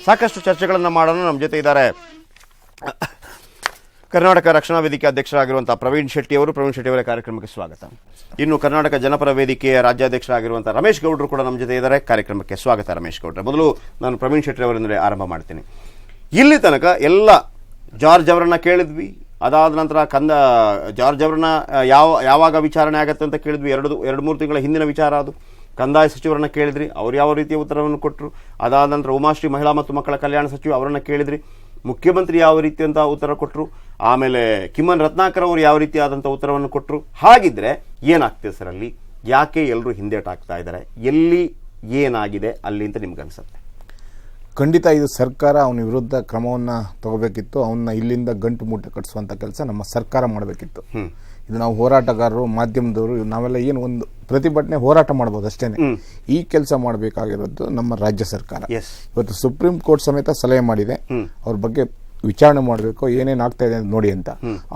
ಸಾಕಷ್ಟು ಚರ್ಚೆಗಳನ್ನು ಮಾಡೋಣ. ನಮ್ಮ ಜೊತೆ ಇದ್ದಾರೆ ಕರ್ನಾಟಕ ರಕ್ಷಣಾ ವೇದಿಕೆ ಅಧ್ಯಕ್ಷರಾಗಿರುವಂಥ ಪ್ರವೀಣ್ ಶೆಟ್ಟಿ ಅವರು. ಪ್ರವೀಣ್ ಶೆಟ್ಟಿ ಅವರ ಕಾರ್ಯಕ್ರಮಕ್ಕೆ ಸ್ವಾಗತ. ಇನ್ನು ಕರ್ನಾಟಕ ಜನಪರ ವೇದಿಕೆಯ ರಾಜ್ಯಾಧ್ಯಕ್ಷರಾಗಿರುವಂಥ ರಮೇಶ್ ಗೌಡರು ಕೂಡ ನಮ್ಮ ಜೊತೆ ಇದ್ದಾರೆ. ಕಾರ್ಯಕ್ರಮಕ್ಕೆ ಸ್ವಾಗತ ರಮೇಶ್ ಗೌಡ್ರೆ. ಮೊದಲು ನಾನು ಪ್ರವೀಣ್ ಶೆಟ್ಟಿ ಅವರಿಂದಲೇ ಆರಂಭ ಮಾಡ್ತೀನಿ. ಇಲ್ಲಿ ತನಕ ಎಲ್ಲ ಜಾರ್ಜ್ ಅವರನ್ನ ಕೇಳಿದ್ವಿ, ಅದಾದ ನಂತರ ಜಾರ್ಜ್ ಅವರನ್ನ ಯಾವಾಗ ವಿಚಾರಣೆ ಆಗತ್ತೆ ಅಂತ ಕೇಳಿದ್ವಿ. 2-3 ತಿಂಗಳ ಹಿಂದಿನ ವಿಚಾರ ಅದು. ಕಂದಾಯ ಸಚಿವರನ್ನ ಕೇಳಿದ್ರಿ, ಅವ್ರು ಯಾವ ರೀತಿಯ ಉತ್ತರವನ್ನು ಕೊಟ್ಟರು. ಅದಾದ ನಂತರ ಉಮಾಶ್ರೀ ಮಹಿಳಾ ಮತ್ತು ಮಕ್ಕಳ ಕಲ್ಯಾಣ ಸಚಿವ ಅವರನ್ನ ಕೇಳಿದ್ರಿ, ಮುಖ್ಯಮಂತ್ರಿ ಯಾವ ರೀತಿಯಂಥ ಉತ್ತರ ಕೊಟ್ಟರು. ಆಮೇಲೆ ಕಿಮ್ಮನ್ ರತ್ನಾಕರ್ ಅವರು ಯಾವ ರೀತಿಯಾದಂಥ ಉತ್ತರವನ್ನು ಕೊಟ್ಟರು. ಹಾಗಿದ್ರೆ ಏನಾಗ್ತಿದೆ ಸರ್ ಅಲ್ಲಿ? ಯಾಕೆ ಎಲ್ಲರೂ ಹಿಂದೇಟಾಗ್ತಾ ಇದ್ದಾರೆ? ಎಲ್ಲಿ ಏನಾಗಿದೆ ಅಲ್ಲಿ ಅಂತ ನಿಮ್ಗೆ ಅನ್ಸುತ್ತೆ? ಖಂಡಿತ ಇದು ಸರ್ಕಾರ ಅವನ ವಿರುದ್ಧ ಕ್ರಮವನ್ನು ತಗೋಬೇಕಿತ್ತು. ಅವನ್ನ ಇಲ್ಲಿಂದ ಗಂಟು ಮೂಟೆ ಕಟ್ಟಿಸುವಂಥ ಕೆಲಸ ನಮ್ಮ ಸರ್ಕಾರ ಮಾಡಬೇಕಿತ್ತು. ಇದು ನಾವು ಹೋರಾಟಗಾರರು, ಮಾಧ್ಯಮದವರು, ನಾವೆಲ್ಲ ಏನು ಒಂದು ಪ್ರತಿಭಟನೆ ಹೋರಾಟ ಮಾಡ್ಬೋದು ಅಷ್ಟೇ. ಈ ಕೆಲಸ ಮಾಡಬೇಕಾಗಿರೋದು ನಮ್ಮ ರಾಜ್ಯ ಸರ್ಕಾರ. ಇವತ್ತು ಸುಪ್ರೀಂ ಕೋರ್ಟ್ ಸಮೇತ ಸಲಹೆ ಮಾಡಿದೆ, ಅವ್ರ ಬಗ್ಗೆ ವಿಚಾರಣೆ ಮಾಡಬೇಕು, ಏನೇನು ಆಗ್ತಾ ಇದೆ ಅಂತ ನೋಡಿ ಅಂತ.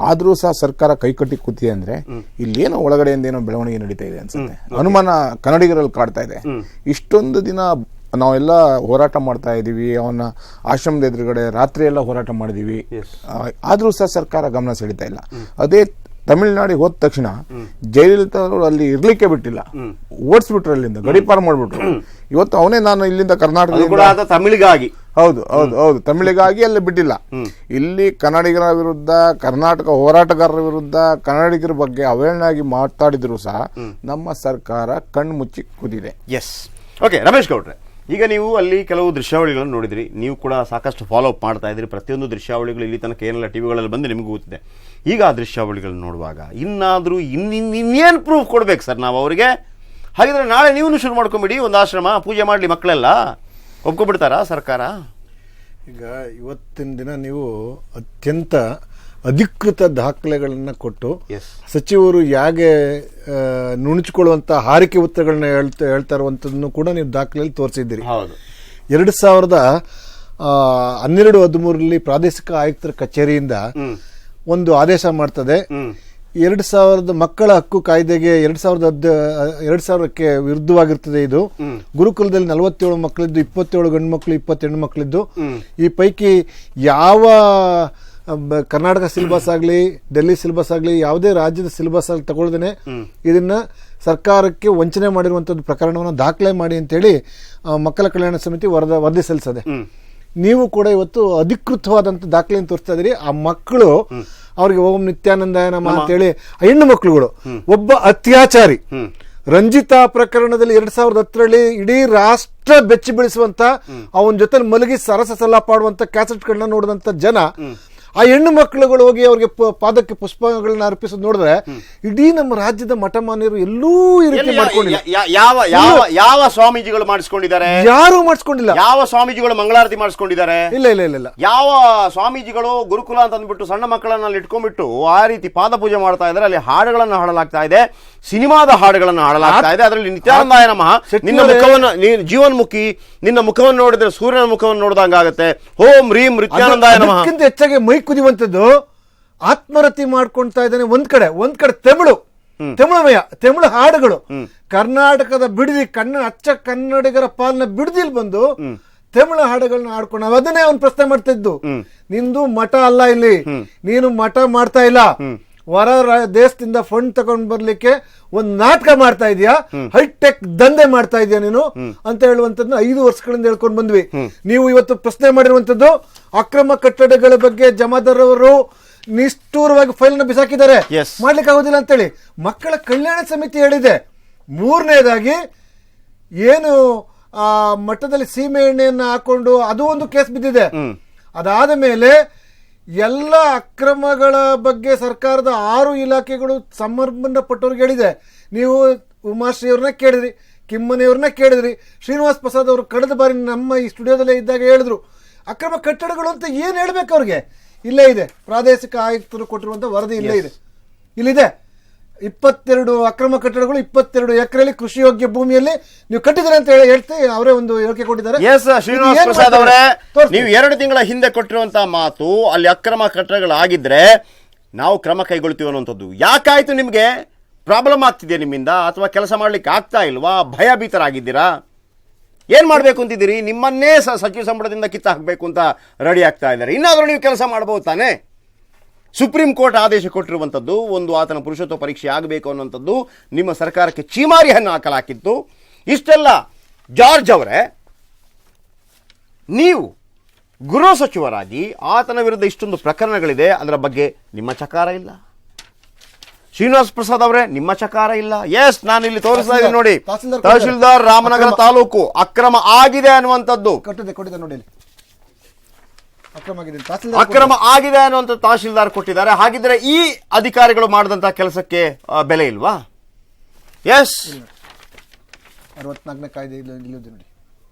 ಆದ್ರೂ ಸಹ ಸರ್ಕಾರ ಕೈಕಟ್ಟಿ ಕೂತಿದೆ ಅಂದ್ರೆ ಇಲ್ಲೇನೋ ಒಳಗಡೆಯಿಂದ ಏನೋ ಬೆಳವಣಿಗೆ ನಡೀತಾ ಇದೆ ಅನ್ಸುತ್ತೆ. ಅನುಮಾನ ಕನ್ನಡಿಗರಲ್ಲಿ ಕಾಡ್ತಾ ಇದೆ. ಇಷ್ಟೊಂದು ದಿನ ನಾವೆಲ್ಲ ಹೋರಾಟ ಮಾಡ್ತಾ ಇದೀವಿ, ಅವನ ಆಶ್ರಮದ ಎದುರುಗಡೆ ರಾತ್ರಿ ಎಲ್ಲ ಹೋರಾಟ ಮಾಡಿದೀವಿ, ಆದ್ರೂ ಸಹ ಸರ್ಕಾರ ಗಮನ ಸೆಳೀತಾ ಇಲ್ಲ. ಅದೇ ತಮಿಳುನಾಡಿಗೆ ಹೋದ ತಕ್ಷಣ ಜಯಲಲಿತಾ ಅವರು ಅಲ್ಲಿ ಇರ್ಲಿಕ್ಕೆ ಬಿಟ್ಟಿಲ್ಲ, ಓಡಿಸ್ಬಿಟ್ರು, ಅಲ್ಲಿಂದ ಗಡಿಪಾರು ಮಾಡ್ಬಿಟ್ರು. ಇವತ್ತು ಅವನೇ ನಾನು ಇಲ್ಲಿಂದ ಕರ್ನಾಟಕ ತಮಿಳಿಗಾಗಿ ಹೌದು ತಮಿಳಿಗಾಗಿ ಅಲ್ಲಿ ಬಿಟ್ಟಿಲ್ಲ. ಇಲ್ಲಿ ಕನ್ನಡಿಗರ ವಿರುದ್ಧ, ಕರ್ನಾಟಕ ಹೋರಾಟಗಾರರ ವಿರುದ್ಧ, ಕನ್ನಡಿಗರ ಬಗ್ಗೆ ಅವಹೇಳನಾಗಿ ಮಾತಾಡಿದ್ರು ಸಹ ನಮ್ಮ ಸರ್ಕಾರ ಕಣ್ಣು ಮುಚ್ಚಿ ಕೂತಿದೆ. ಎಸ್, ಓಕೆ ರಮೇಶ್ ಗೌಡ್ರೆ, ಈಗ ನೀವು ಅಲ್ಲಿ ಕೆಲವು ದೃಶ್ಯಾವಳಿಗಳನ್ನು ನೋಡಿದ್ರಿ, ನೀವು ಕೂಡ ಸಾಕಷ್ಟು ಫಾಲೋ ಅಪ್ ಮಾಡ್ತಾ ಇದ್ರಿ. ಪ್ರತಿಯೊಂದು ದೃಶ್ಯಾವಳಿಗಳು ಇಲ್ಲಿ ತನಕ ಏನೆಲ್ಲ ಟಿವಿಗಳಲ್ಲಿ ಬಂದು ನಿಮಗೂ ಗೊತ್ತಿದೆ. ಈಗ ಆ ದೃಶ್ಯಾವಳಿಗಳನ್ನ ನೋಡುವಾಗ ಇನ್ನಾದರೂ ಇನ್ನೇನು ಪ್ರೂಫ್ ಕೊಡ್ಬೇಕು ಸರ್ ನಾವು ಅವರಿಗೆ? ಹಾಗಿದ್ರೆ ನಾಳೆ ನೀವು ಶುರು ಮಾಡ್ಕೊಂಬಿಡಿ, ಒಂದು ಆಶ್ರಮ ಪೂಜೆ ಮಾಡಲಿ ಮಕ್ಕಳೆಲ್ಲ, ಒಪ್ಕೊಬಿಡ್ತಾರಾ ಸರ್ಕಾರ? ಈಗ ಇವತ್ತಿನ ದಿನ ನೀವು ಅತ್ಯಂತ ಅಧಿಕೃತ ದಾಖಲೆಗಳನ್ನು ಕೊಟ್ಟು ಸಚಿವರು ಹೇಗೆ ನುಣುಚಿಕೊಳ್ಳುವಂಥ ಹಾರಿಕೆ ಉತ್ತರಗಳನ್ನ ಹೇಳ್ತಾ ಇರುವಂಥದ್ದನ್ನು ಕೂಡ ನೀವು ದಾಖಲೆಯಲ್ಲಿ ತೋರಿಸಿದ್ದೀರಿ. 2012-13 ಪ್ರಾದೇಶಿಕ ಆಯುಕ್ತರ ಕಚೇರಿಯಿಂದ ಒಂದು ಆದೇಶ ಮಾಡ್ತದೆ. 2000 ಮಕ್ಕಳ ಹಕ್ಕು ಕಾಯ್ದೆಗೆ 2000ಕ್ಕೆ ವಿರುದ್ಧವಾಗಿರ್ತದೆ. ಇದು ಗುರುಕುಲದಲ್ಲಿ 47 ಮಕ್ಕಳಿದ್ದು, 27 ಗಂಡು ಮಕ್ಕಳು, 20 ಹೆಣ್ಣು ಮಕ್ಕಳಿದ್ದು. ಈ ಪೈಕಿ ಯಾವ ಕರ್ನಾಟಕ ಸಿಲೆಬಸ್ ಆಗಲಿ, ಡೆಲ್ಲಿ ಸಿಲೆಬಸ್ ಆಗಲಿ, ಯಾವುದೇ ರಾಜ್ಯದ ಸಿಲೆಬಸ್ ಆಗಲಿ ತಗೊಳ್ದೇನೆ ಇದನ್ನ ಸರ್ಕಾರಕ್ಕೆ ವಂಚನೆ ಮಾಡಿರುವಂತದ್ದು ಪ್ರಕರಣವನ್ನು ದಾಖಲೆ ಮಾಡಿ ಅಂತೇಳಿ ಮಕ್ಕಳ ಕಲ್ಯಾಣ ಸಮಿತಿ ವರದಿ ಸಲ್ಲಿಸದೆ. ನೀವು ಕೂಡ ಇವತ್ತು ಅಧಿಕೃತವಾದಂತ ದಾಖಲೆಯನ್ನು ತೋರಿಸ್ತಾ ಇದ್ದೀರಿ. ಆ ಮಕ್ಕಳು ಅವ್ರಿಗೆ ಓಂ ನಿತ್ಯಾನಂದಾಯ ನಮಃ ಅಂತೇಳಿ ಹೆಣ್ಣು ಮಕ್ಕಳುಗಳು, ಒಬ್ಬ ಅತ್ಯಾಚಾರಿ ರಂಜಿತಾ ಪ್ರಕರಣದಲ್ಲಿ 2010ರಲ್ಲಿ ಇಡೀ ರಾಷ್ಟ್ರ ಬೆಚ್ಚಿ ಬೀಳಿಸುವಂತ ಅವನ ಜೊತೆ ಮಲಗಿ ಸರಸ ಸಲಾಪಾಡುವಂತ ಕ್ಯಾಸೆಟ್ಗಳನ್ನ ನೋಡಿದಂತ ಜನ, ಆ ಹೆಣ್ಣು ಮಕ್ಕಳುಗಳು ಹೋಗಿ ಅವ್ರಿಗೆ ಪಾದಕ್ಕೆ ಪುಷ್ಪಗಳನ್ನ ಅರ್ಪಿಸೋದು ನೋಡಿದ್ರೆ ಇಡೀ ನಮ್ಮ ರಾಜ್ಯದ ಮಠಮಾನ್ಯರು ಎಲ್ಲೂ ಈ ರೀತಿ ಮಾಡ್ಕೊಂಡಿಲ್ಲ. ಯಾವ ಸ್ವಾಮೀಜಿಗಳು ಮಾಡಿಸ್ಕೊಂಡಿದ್ದಾರೆ? ಯಾರು ಮಾಡಿಸ್ಕೊಂಡಿಲ್ಲ. ಯಾವ ಸ್ವಾಮೀಜಿಗಳು ಮಂಗಳಾರತಿ ಮಾಡಿಸ್ಕೊಂಡಿದ್ದಾರೆ? ಇಲ್ಲ. ಯಾವ ಸ್ವಾಮೀಜಿಗಳು ಗುರುಕುಲ ಅಂತ ಅಂದ್ಬಿಟ್ಟು ಸಣ್ಣ ಮಕ್ಕಳನ್ನ ಅಲ್ಲಿ ಇಟ್ಕೊಂಡ್ಬಿಟ್ಟು ಆ ರೀತಿ ಪಾದ ಪೂಜೆ ಮಾಡ್ತಾ ಇದ್ದಾರೆ? ಅಲ್ಲಿ ಹಾಡುಗಳನ್ನ ಹಾಡಲಾಗ್ತಾ ಇದೆ, ಸಿನಿಮಾದ ಹಾಡುಗಳನ್ನ ಹಾಡಲಾಗ್ತಾ ಇದೆ. ಅದರಲ್ಲಿ ನಿತ್ಯಾನಂದಾಯ ನಮಃ, ನಿನ್ನ ಮುಖವನ್ನು ಜೀವನ್ಮುಖಿ, ನಿನ್ನ ಮುಖವನ್ನು ನೋಡಿದ್ರೆ ಸೂರ್ಯನ ಮುಖವನ್ನು ನೋಡಿದಂಗಾಗತ್ತೆ. ಓಂ ರೀಂ ನಿತ್ಯಾನಂದಾಯ ನಮಃ. ಅದಕ್ಕಿಂತ ಹೆಚ್ಚಾಗಿ ಮೈ ಕುದಿಯುವಂತದ್ದು ಆತ್ಮರತಿ ಮಾಡ್ಕೊಳ್ತಾ ಇದ್ದಾನೆ. ಒಂದ್ ಕಡೆ ತಮಿಳು ಹಾಡುಗಳು, ಕರ್ನಾಟಕದ ಬಿಡದಿ ಅಚ್ಚ ಕನ್ನಡಿಗರ ಪಾಲನ ಬಿಡದಿಲ್ ಬಂದು ತಮಿಳು ಹಾಡುಗಳನ್ನ ಹಾಡ್ಕೊಂಡು ಅದನ್ನೇ ಅವ್ನು ಪ್ರಶ್ನೆ ಮಾಡ್ತಾ ಇದ್ದು, ನಿಂದು ಮಠ ಅಲ್ಲ, ಇಲ್ಲಿ ನೀನು ಮಠ ಮಾಡ್ತಾ ಇಲ್ಲ, ಹೊರ ದೇಶದಿಂದ ಫಂಡ್ ತಗೊಂಡ್ ಬರ್ಲಿಕ್ಕೆ ಒಂದ್ ನಾಟಕ ಮಾಡ್ತಾ ಇದೀಯಾ, ಹೈಟೆಕ್ ದಂಧೆ ಮಾಡ್ತಾ ಇದೀಯಾ ನೀನು ಅಂತ ಹೇಳುವಂತದ್ದು 5 ವರ್ಷಗಳಿಂದ ಹೇಳ್ಕೊಂಡು ಬಂದ್ವಿ. ನೀವು ಇವತ್ತು ಪ್ರಶ್ನೆ ಮಾಡಿರುವಂತದ್ದು ಅಕ್ರಮ ಕಟ್ಟಡಗಳ ಬಗ್ಗೆ ಜಮಾದಾರ್ ಅವರು ನಿಷ್ಠೂರವಾಗಿ ಫೈಲ್ ನ ಬಿಸಾಕಿದ್ದಾರೆ, ಮಾಡ್ಲಿಕ್ಕೆ ಆಗೋದಿಲ್ಲ ಅಂತೇಳಿ ಮಕ್ಕಳ ಕಲ್ಯಾಣ ಸಮಿತಿ ಹೇಳಿದೆ. 3ನೇದಾಗಿ ಏನು ಆ ಮಠದಲ್ಲಿ ಸೀಮೆ ಎಣ್ಣೆಯನ್ನ ಹಾಕೊಂಡು ಅದು ಒಂದು ಕೇಸ್ ಬಿದ್ದಿದೆ. ಅದಾದ ಮೇಲೆ ಎಲ್ಲ ಅಕ್ರಮಗಳ ಬಗ್ಗೆ ಸರ್ಕಾರದ 6 ಇಲಾಖೆಗಳು ಸಂಬಂಧಪಟ್ಟವ್ರಿಗೆ ಹೇಳಿದೆ. ನೀವು ಉಮಾಶ್ರೀ ಅವ್ರನ್ನ ಕೇಳಿದ್ರಿ, ಕಿಮ್ಮನೆಯವ್ರನ್ನ ಕೇಳಿದ್ರಿ, ಶ್ರೀನಿವಾಸ್ ಪ್ರಸಾದ್ ಅವರು ಕಳೆದ ಬಾರಿ ನಮ್ಮ ಈ ಸ್ಟುಡಿಯೋದಲ್ಲೇ ಇದ್ದಾಗ ಹೇಳಿದ್ರು. ಅಕ್ರಮ ಕಟ್ಟಡಗಳು ಅಂತ ಏನ್ ಹೇಳ್ಬೇಕು ಅವ್ರಿಗೆ? ಇಲ್ಲೇ ಇದೆ, ಪ್ರಾದೇಶಿಕ ಆಯುಕ್ತರು ಕೊಟ್ಟಿರುವಂತ ವರದಿ ಇಲ್ಲೇ ಇದೆ. ಇಲ್ಲಿದೆ 22 ಅಕ್ರಮ ಕಟ್ಟಡಗಳು 22 ಎಕರೆಯಲ್ಲಿ ಕೃಷಿ ಯೋಗ್ಯ ಭೂಮಿಯಲ್ಲಿ ನೀವು ಕಟ್ಟಿದ್ರೆ ಅಂತ ಹೇಳ್ತಿ ಅವರೇ ಒಂದು ಹೇಳಿಕೆ ಕೊಟ್ಟಿದ್ದಾರೆ. ಶ್ರೀನಿವಾಸ್ ಪ್ರಸಾದ್ ಅವರೇ, ನೀವು 2 ತಿಂಗಳ ಹಿಂದೆ ಕೊಟ್ಟಿರುವಂತಹ ಮಾತು ಅಲ್ಲಿ ಅಕ್ರಮ ಕಟ್ಟಡಗಳಾಗಿದ್ರೆ ನಾವು ಕ್ರಮ ಕೈಗೊಳ್ತೀವಿ ಅನ್ನುವಂಥದ್ದು ಯಾಕಾಯ್ತು? ನಿಮ್ಗೆ ಪ್ರಾಬ್ಲಮ್ ಆಗ್ತಿದೆಯಾ ನಿಮ್ಮಿಂದ, ಅಥವಾ ಕೆಲಸ ಮಾಡ್ಲಿಕ್ಕೆ ಆಗ್ತಾ ಇಲ್ವಾ? ಭಯಭೀತರಾಗಿದ್ದೀರಾ? ಏನು ಮಾಡಬೇಕು ಅಂತಿದ್ದೀರಿ? ನಿಮ್ಮನ್ನೇ ಸಚಿವ ಸಂಪುಟದಿಂದ ಕಿತ್ತು ಹಾಕಬೇಕು ಅಂತ ರೆಡಿ ಆಗ್ತಾ ಇದ್ದಾರೆ. ಇನ್ನಾದರೂ ನೀವು ಕೆಲಸ ಮಾಡ್ಬೋದು ತಾನೇ? ಸುಪ್ರೀಂ ಕೋರ್ಟ್ ಆದೇಶ ಕೊಟ್ಟಿರುವಂಥದ್ದು ಒಂದು ಆತನ ಪುರುಷತ್ವ ಪರೀಕ್ಷೆ ಆಗಬೇಕು ಅನ್ನುವಂಥದ್ದು ನಿಮ್ಮ ಸರ್ಕಾರಕ್ಕೆ ಚೀಮಾರಿಯನ್ನು ಹಾಕಲಾಕಿತ್ತು. ಇಷ್ಟೆಲ್ಲ ಜಾರ್ಜ್ ಅವರೇ, ನೀವು ಗೃಹ ಸಚಿವರಾಗಿ ಆತನ ವಿರುದ್ಧ ಇಷ್ಟೊಂದು ಪ್ರಕರಣಗಳಿದೆ, ಅದರ ಬಗ್ಗೆ ನಿಮ್ಮ ಚಕಾರ ಇಲ್ಲ. ಶ್ರೀನಿವಾಸ್ ಪ್ರಸಾದ್ ಅವರೇ, ನಿಮ್ಮ ಚಕಾರ ಇಲ್ಲ. ಎಸ್, ನಾನು ಇಲ್ಲಿ ತೋರಿಸ್ತಾ ಇದ್ದೀನಿ ನೋಡಿ, ತಹಶೀಲ್ದಾರ್ ರಾಮನಗರ ತಾಲೂಕು ಅಕ್ರಮ ಆಗಿದೆ ಅನ್ನುವಂಥದ್ದು, ನೋಡಿ ಅಕ್ರಮ ಆಗಿದೆ ಅನ್ನುವಂಥ ತಹಶೀಲ್ದಾರ್ ಕೊಟ್ಟಿದ್ದಾರೆ. ಹಾಗಿದ್ರೆ ಈ ಅಧಿಕಾರಿಗಳು ಮಾಡಿದಂತ ಕೆಲಸಕ್ಕೆ ಬೆಲೆ ಇಲ್ವಾ? ಎಸ್, 64ನೇ ಕಾಯ್ದೆ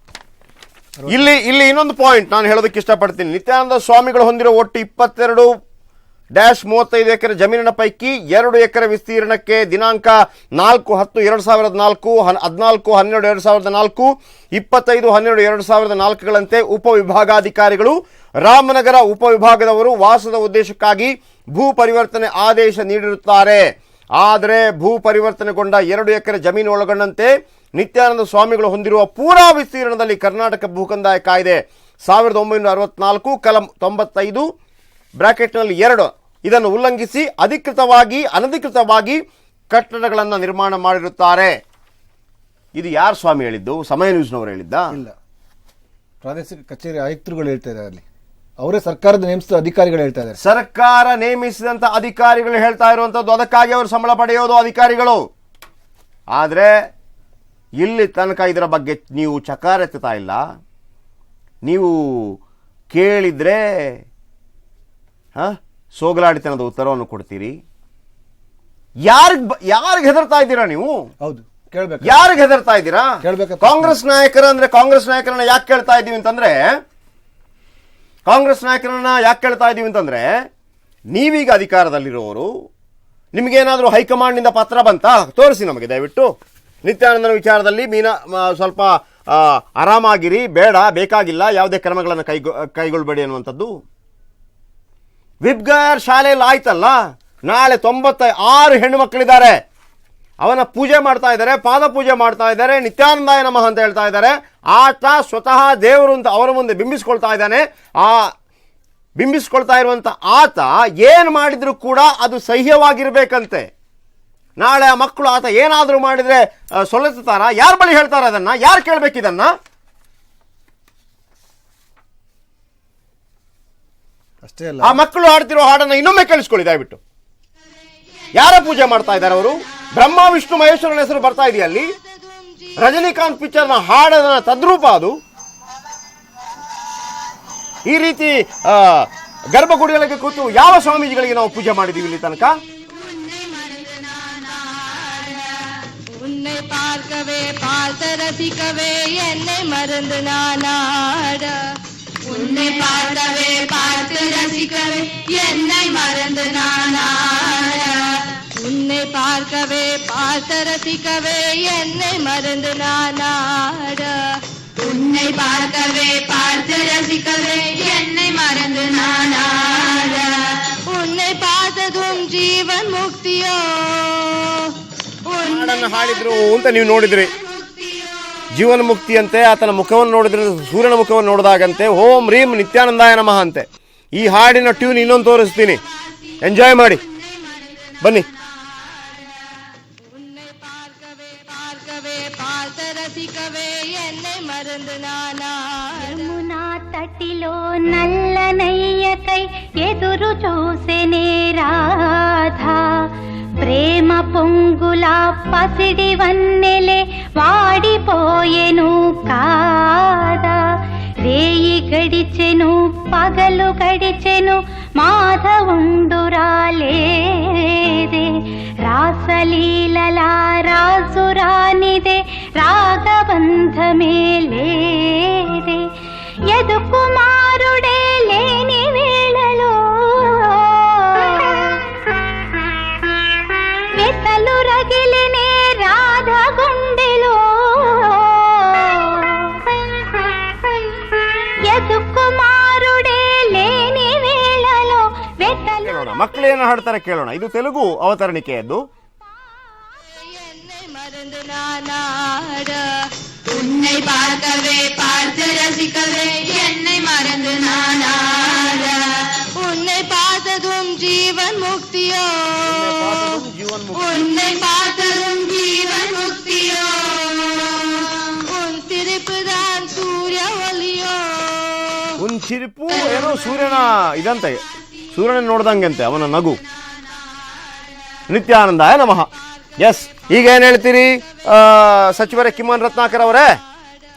ಇಲ್ಲಿ ಇನ್ನೊಂದು ಪಾಯಿಂಟ್ ನಾನು ಹೇಳೋದಕ್ಕೆ ಇಷ್ಟಪಡ್ತೀನಿ. ನಿತ್ಯಾನಂದ ಸ್ವಾಮಿಗಳು ಹೊಂದಿರೋ ಒಟ್ಟು 22-35 ಎಕರೆ ಜಮೀನಿನ ಪೈಕಿ 2 ಎಕರೆ ವಿಸ್ತೀರ್ಣಕ್ಕೆ ದಿನಾಂಕ 4-10-2004, 14-12-2004, 25-12-2004ಗಳಂತೆ ಉಪವಿಭಾಗಾಧಿಕಾರಿಗಳು ರಾಮನಗರ ಉಪವಿಭಾಗದವರು ವಾಸದ ಉದ್ದೇಶಕ್ಕಾಗಿ ಭೂ ಪರಿವರ್ತನೆ ಆದೇಶ ನೀಡಿರುತ್ತಾರೆ. ಆದರೆ ಭೂ ಪರಿವರ್ತನೆಗೊಂಡ 2 ಎಕರೆ ಜಮೀನು ಒಳಗೊಂಡಂತೆ ನಿತ್ಯಾನಂದ ಸ್ವಾಮಿಗಳು ಹೊಂದಿರುವ ಪೂರಾ ವಿಸ್ತೀರ್ಣದಲ್ಲಿ ಕರ್ನಾಟಕ ಭೂಕಂದಾಯ ಕಾಯ್ದೆ 1964 ಕಲಂ 95 ಬ್ರಾಕೆಟ್ನಲ್ಲಿ 2 ಇದನ್ನು ಉಲ್ಲಂಘಿಸಿ ಅನಧಿಕೃತವಾಗಿ ಕಟ್ಟಡಗಳನ್ನು ನಿರ್ಮಾಣ ಮಾಡಿರುತ್ತಾರೆ. ಇದು ಯಾರು ಸ್ವಾಮಿ ಹೇಳಿದ್ದು? ಸಮಯ ನ್ಯೂಸ್ನವರು ಹೇಳಿದ್ದ? ಇಲ್ಲ, ಪ್ರಾದೇಶಿಕ ಕಚೇರಿ ಆಯುಕ್ತರುಗಳು ಹೇಳ್ತಾ ಇದ್ದಾರೆ. ಅಲ್ಲಿ ಅವರೇ ಸರ್ಕಾರದ ನೇಮಿಸಿದ ಅಧಿಕಾರಿಗಳು ಹೇಳ್ತಾ ಇದ್ದಾರೆ. ಸರ್ಕಾರ ನೇಮಿಸಿದಂತ ಅಧಿಕಾರಿಗಳು ಹೇಳ್ತಾ ಇರುವಂತದ್ದು, ಅದಕ್ಕಾಗಿ ಅವರು ಸಂಬಳ ಪಡೆಯೋದು ಅಧಿಕಾರಿಗಳು. ಆದರೆ ಇಲ್ಲಿ ತನಕ ಇದರ ಬಗ್ಗೆ ನೀವು ಚಕಾರ ಎತ್ತುತ್ತಾ ಇಲ್ಲ. ನೀವು ಕೇಳಿದ್ರೆ ಸೋಗಲಾಡಿತನದ ಉತ್ತರವನ್ನು ಕೊಡ್ತೀರಿ. ಯಾರಿಗೆ ಹೆದರ್ತಾ ಇದ್ದೀರಾ ನೀವು? ಹೌದು, ಕೇಳಬೇಕು. ಯಾರಿಗೆ ಹೆದರ್ತಾ ಇದ್ದೀರಾ? ಕಾಂಗ್ರೆಸ್ ನಾಯಕರನ್ನ ಯಾಕೆ ಕೇಳ್ತಾ ಇದ್ದೀವಿ ಅಂತಂದ್ರೆ ನೀವೀಗ ಅಧಿಕಾರದಲ್ಲಿರೋರು, ನಿಮಗೇನಾದರೂ ಹೈಕಮಾಂಡ್ನಿಂದ ಪತ್ರ ಬಂತಾ? ತೋರಿಸಿ ನಮಗೆ ದಯವಿಟ್ಟು. ನಿತ್ಯಾನಂದನ ವಿಚಾರದಲ್ಲಿ ಸ್ವಲ್ಪ ಆರಾಮಾಗಿರಿ, ಬೇಕಾಗಿಲ್ಲ, ಯಾವುದೇ ಕ್ರಮಗಳನ್ನು ಕೈಗೊಳ್ಳಬೇಡಿ ಅನ್ನುವಂಥದ್ದು. ವಿಬ್ಗರ್ ಶಾಲೆಯಲ್ಲಿ ಆಯ್ತಲ್ಲ, ನಾಳೆ 96 ಹೆಣ್ಣು ಮಕ್ಕಳಿದ್ದಾರೆ, ಅವನ ಪೂಜೆ ಮಾಡ್ತಾ ಇದ್ದಾರೆ, ಪಾದ ಪೂಜೆ ಮಾಡ್ತಾ ಇದ್ದಾರೆ, ನಿತ್ಯಾನಂದಾಯ ನಮಃ ಅಂತ ಹೇಳ್ತಾ ಇದ್ದಾರೆ. ಆತ ಸ್ವತಃ ದೇವರು ಅಂತ ಅವರ ಮುಂದೆ ಬಿಂಬಿಸ್ಕೊಳ್ತಾ ಇದ್ದಾನೆ. ಆ ಬಿಂಬಿಸ್ಕೊಳ್ತಾ ಇರುವಂತ ಆತ ಏನು ಮಾಡಿದ್ರು ಕೂಡ ಅದು ಸಹ್ಯವಾಗಿರ್ಬೇಕಂತೆ. ನಾಳೆ ಆ ಮಕ್ಕಳು ಆತ ಏನಾದರೂ ಮಾಡಿದ್ರೆ ಸೊಲೆತಾರ? ಯಾರ ಬಳಿ ಹೇಳ್ತಾರ? ಅದನ್ನ ಯಾರು ಕೇಳಬೇಕಿದನ್ನ? ಅಷ್ಟೇ ಅಲ್ಲ, ಆ ಮಕ್ಕಳು ಹಾಡ್ತಿರೋ ಹಾಡನ್ನ ಇನ್ನೊಮ್ಮೆ ಕೇಳಿಸ್ಕೊಳ್ಳಿ ದಯವಿಟ್ಟು. ಯಾರ ಪೂಜೆ ಮಾಡ್ತಾ ಇದ್ದಾರೆ ಅವರು? ಬ್ರಹ್ಮ ವಿಷ್ಣು ಮಹೇಶ್ವರನ ಹೆಸರು ಬರ್ತಾ ಇದೆಯಾ ಅಲ್ಲಿ? ರಜನಿಕಾಂತ್ ಪಿಕ್ಚರ್ನ ಹಾಡನ ತದ್ರೂಪ ಅದು. ಈ ರೀತಿ ಗರ್ಭಗುಡಿಗಳಿಗೆ ಕೂತು ಯಾವ ಸ್ವಾಮೀಜಿಗಳಿಗೆ ನಾವು ಪೂಜೆ ಮಾಡಿದೀವಿ ಇಲ್ಲಿ ತನಕ? உன்னை பார்க்கவே பார்த்த ரசிக்கவே என்னை மறந்து நானாட. உன்னை பார்க்கவே பார்த்து ரசிக்கவே என்னை மறந்து நானாட. உன்னை பார்க்கவே பார்த்து ரசிக்கவே என்னை மறந்து நானாட. உன்னை பார்க்கவே பார்த்து ரசிக்கவே என்னை மறந்து நானாட. உன்னை பார்த்ததும் ஜீவன் முக்தியோ ಹಾಡಿದ್ರು ಅಂತ ನೀವು ನೋಡಿದ್ರಿ. ಜೀವನ ಮುಕ್ತಿ ಅಂತೆ, ಆತನ ಮುಖವನ್ನು ನೋಡಿದ್ರೆ ಸೂರ್ಯನ ಮುಖವನ್ನು ನೋಡಿದಾಗಂತೆ, ಓಂ ರೀಂ ನಿತ್ಯಾನಂದಾಯ ನಮಃ ಅಂತೆ. ಈ ಹಾಡಿನ ಟ್ಯೂನ್ ಇನ್ನೊಂದು ತೋರಿಸ್ತೀನಿ, ಎಂಜಾಯ್ ಮಾಡಿ ಬನ್ನಿ. యమునా తటిలో నల్లనయ్యకై ఎదురు చూసెనే రాధా. ప్రేమ పొంగుల పసిడి వన్నెలే వాడిపోయెను కాదా. రేయి గడిచెను పగలు గడిచెను మాధవుండురాలేదే. రాసలీలల రాజురానిదే రాగబంధమే లేదే. యదుకుమారుడే లేని వేళలో వెతలు రగిలినే రాధ గుండెలో. యదుకుమారుడే లేని వేళలో వెతలు. ಮಕ್ಕಳು ಏನು ಹಾಡ್ತಾರೆ ಕೇಳೋಣ. ಇದು ತೆಲುಗು ಅವತರಣಿಕೆಯದ್ದು. என்னை மறந்து நானாட. உன்னை உன்னை பார்த்தவே பார்த்து ரசிக்கவே என்னை மறந்து நானாட உன்னை பார்த்ததும் ஜீவன் முக்தியோ உன்னை பார்த்ததும் ஜீவன் முக்தியோ உன் சிரிப்புதான் சூரிய ஒளிಯೋ ಉನ್ ಚಿರಿಪು ಏನೋ ಸೂರ್ಯನ ಇದಂತೆ, ಸೂರ್ಯನ ನೋಡ್ದಂಗಂತೆ ಅವನ ನಗು. ನಿತ್ಯಾನಂದಾಯ ನಮಃ. ಎಸ್, ಈಗ ಏನು ಹೇಳ್ತೀರಿ ಸಚಿವರೇ ಕಿಮ್ಮನ್ ರತ್ನಾಕರ್ ಅವರೇ?